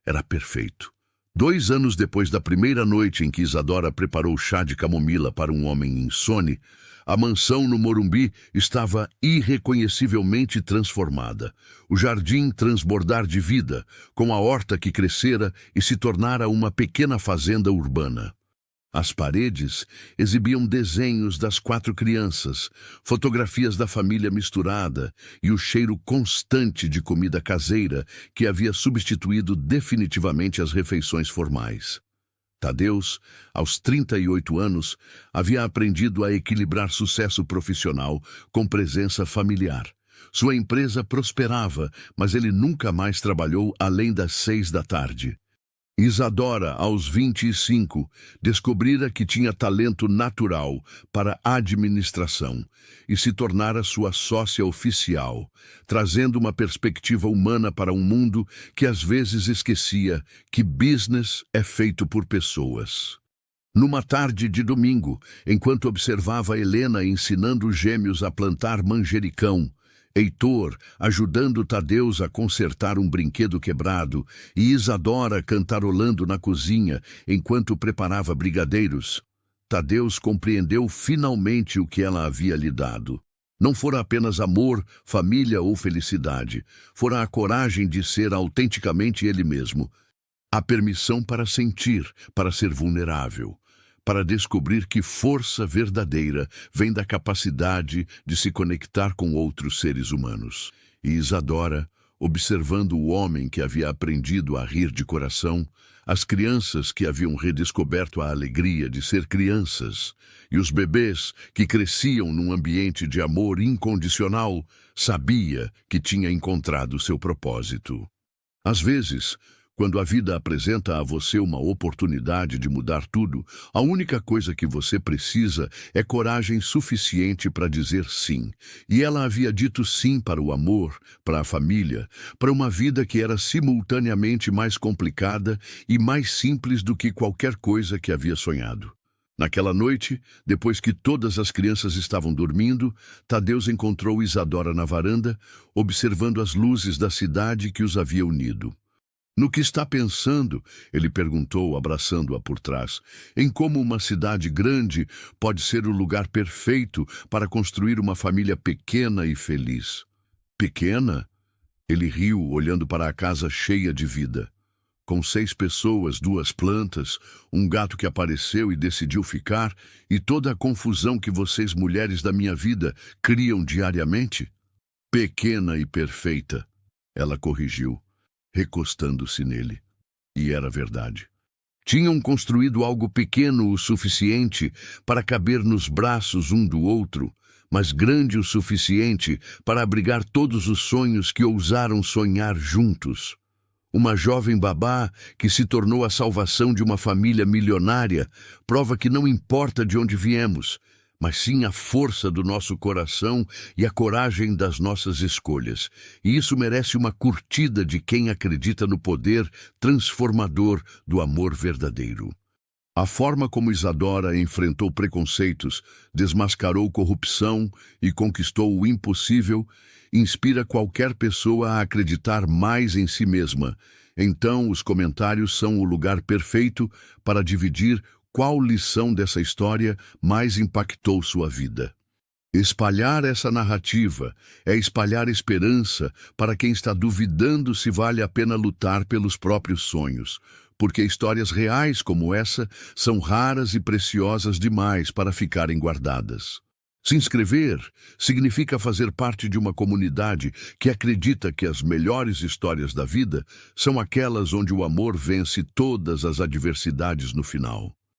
Era perfeito. 2 anos depois da primeira noite em que Isadora preparou chá de camomila para um homem insone, a mansão no Morumbi estava irreconhecivelmente transformada. O jardim transbordar de vida, com a horta que crescera e se tornara uma pequena fazenda urbana. As paredes exibiam desenhos das 4 crianças, fotografias da família misturada e o cheiro constante de comida caseira que havia substituído definitivamente as refeições formais. Tadeus, aos 38 anos, havia aprendido a equilibrar sucesso profissional com presença familiar. Sua empresa prosperava, mas ele nunca mais trabalhou além das 6 da tarde. Isadora, aos 25, descobrira que tinha talento natural para a administração e se tornara sua sócia oficial, trazendo uma perspectiva humana para um mundo que às vezes esquecia que business é feito por pessoas. Numa tarde de domingo, enquanto observava Helena ensinando os gêmeos a plantar manjericão, Heitor ajudando Tadeus a consertar um brinquedo quebrado e Isadora cantarolando na cozinha enquanto preparava brigadeiros, Tadeus compreendeu finalmente o que ela havia lhe dado. Não fora apenas amor, família ou felicidade, fora a coragem de ser autenticamente ele mesmo, a permissão para sentir, para ser vulnerável, para descobrir que força verdadeira vem da capacidade de se conectar com outros seres humanos. E Isadora, observando o homem que havia aprendido a rir de coração, as crianças que haviam redescoberto a alegria de ser crianças, e os bebês que cresciam num ambiente de amor incondicional, sabia que tinha encontrado seu propósito. Às vezes, quando a vida apresenta a você uma oportunidade de mudar tudo, a única coisa que você precisa é coragem suficiente para dizer sim. E ela havia dito sim para o amor, para a família, para uma vida que era simultaneamente mais complicada e mais simples do que qualquer coisa que havia sonhado. Naquela noite, depois que todas as crianças estavam dormindo, Tadeus encontrou Isadora na varanda, observando as luzes da cidade que os havia unido. No que está pensando? Ele perguntou, abraçando-a por trás. Em como uma cidade grande pode ser o lugar perfeito para construir uma família pequena e feliz. Pequena? Ele riu, olhando para a casa cheia de vida. com 6 pessoas, 2 plantas, um gato que apareceu e decidiu ficar, e toda a confusão que vocês, mulheres da minha vida, criam diariamente? Pequena e perfeita, ela corrigiu, recostando-se nele. E era verdade. Tinham construído algo pequeno o suficiente para caber nos braços um do outro, mas grande o suficiente para abrigar todos os sonhos que ousaram sonhar juntos. Uma jovem babá que se tornou a salvação de uma família milionária prova que não importa de onde viemos, mas sim a força do nosso coração e a coragem das nossas escolhas. E isso merece uma curtida de quem acredita no poder transformador do amor verdadeiro. A forma como Isadora enfrentou preconceitos, desmascarou corrupção e conquistou o impossível inspira qualquer pessoa a acreditar mais em si mesma. Então, os comentários são o lugar perfeito para dividir qual lição dessa história mais impactou sua vida. Espalhar essa narrativa é espalhar esperança para quem está duvidando se vale a pena lutar pelos próprios sonhos, porque histórias reais como essa são raras e preciosas demais para ficarem guardadas. Se inscrever significa fazer parte de uma comunidade que acredita que as melhores histórias da vida são aquelas onde o amor vence todas as adversidades no final.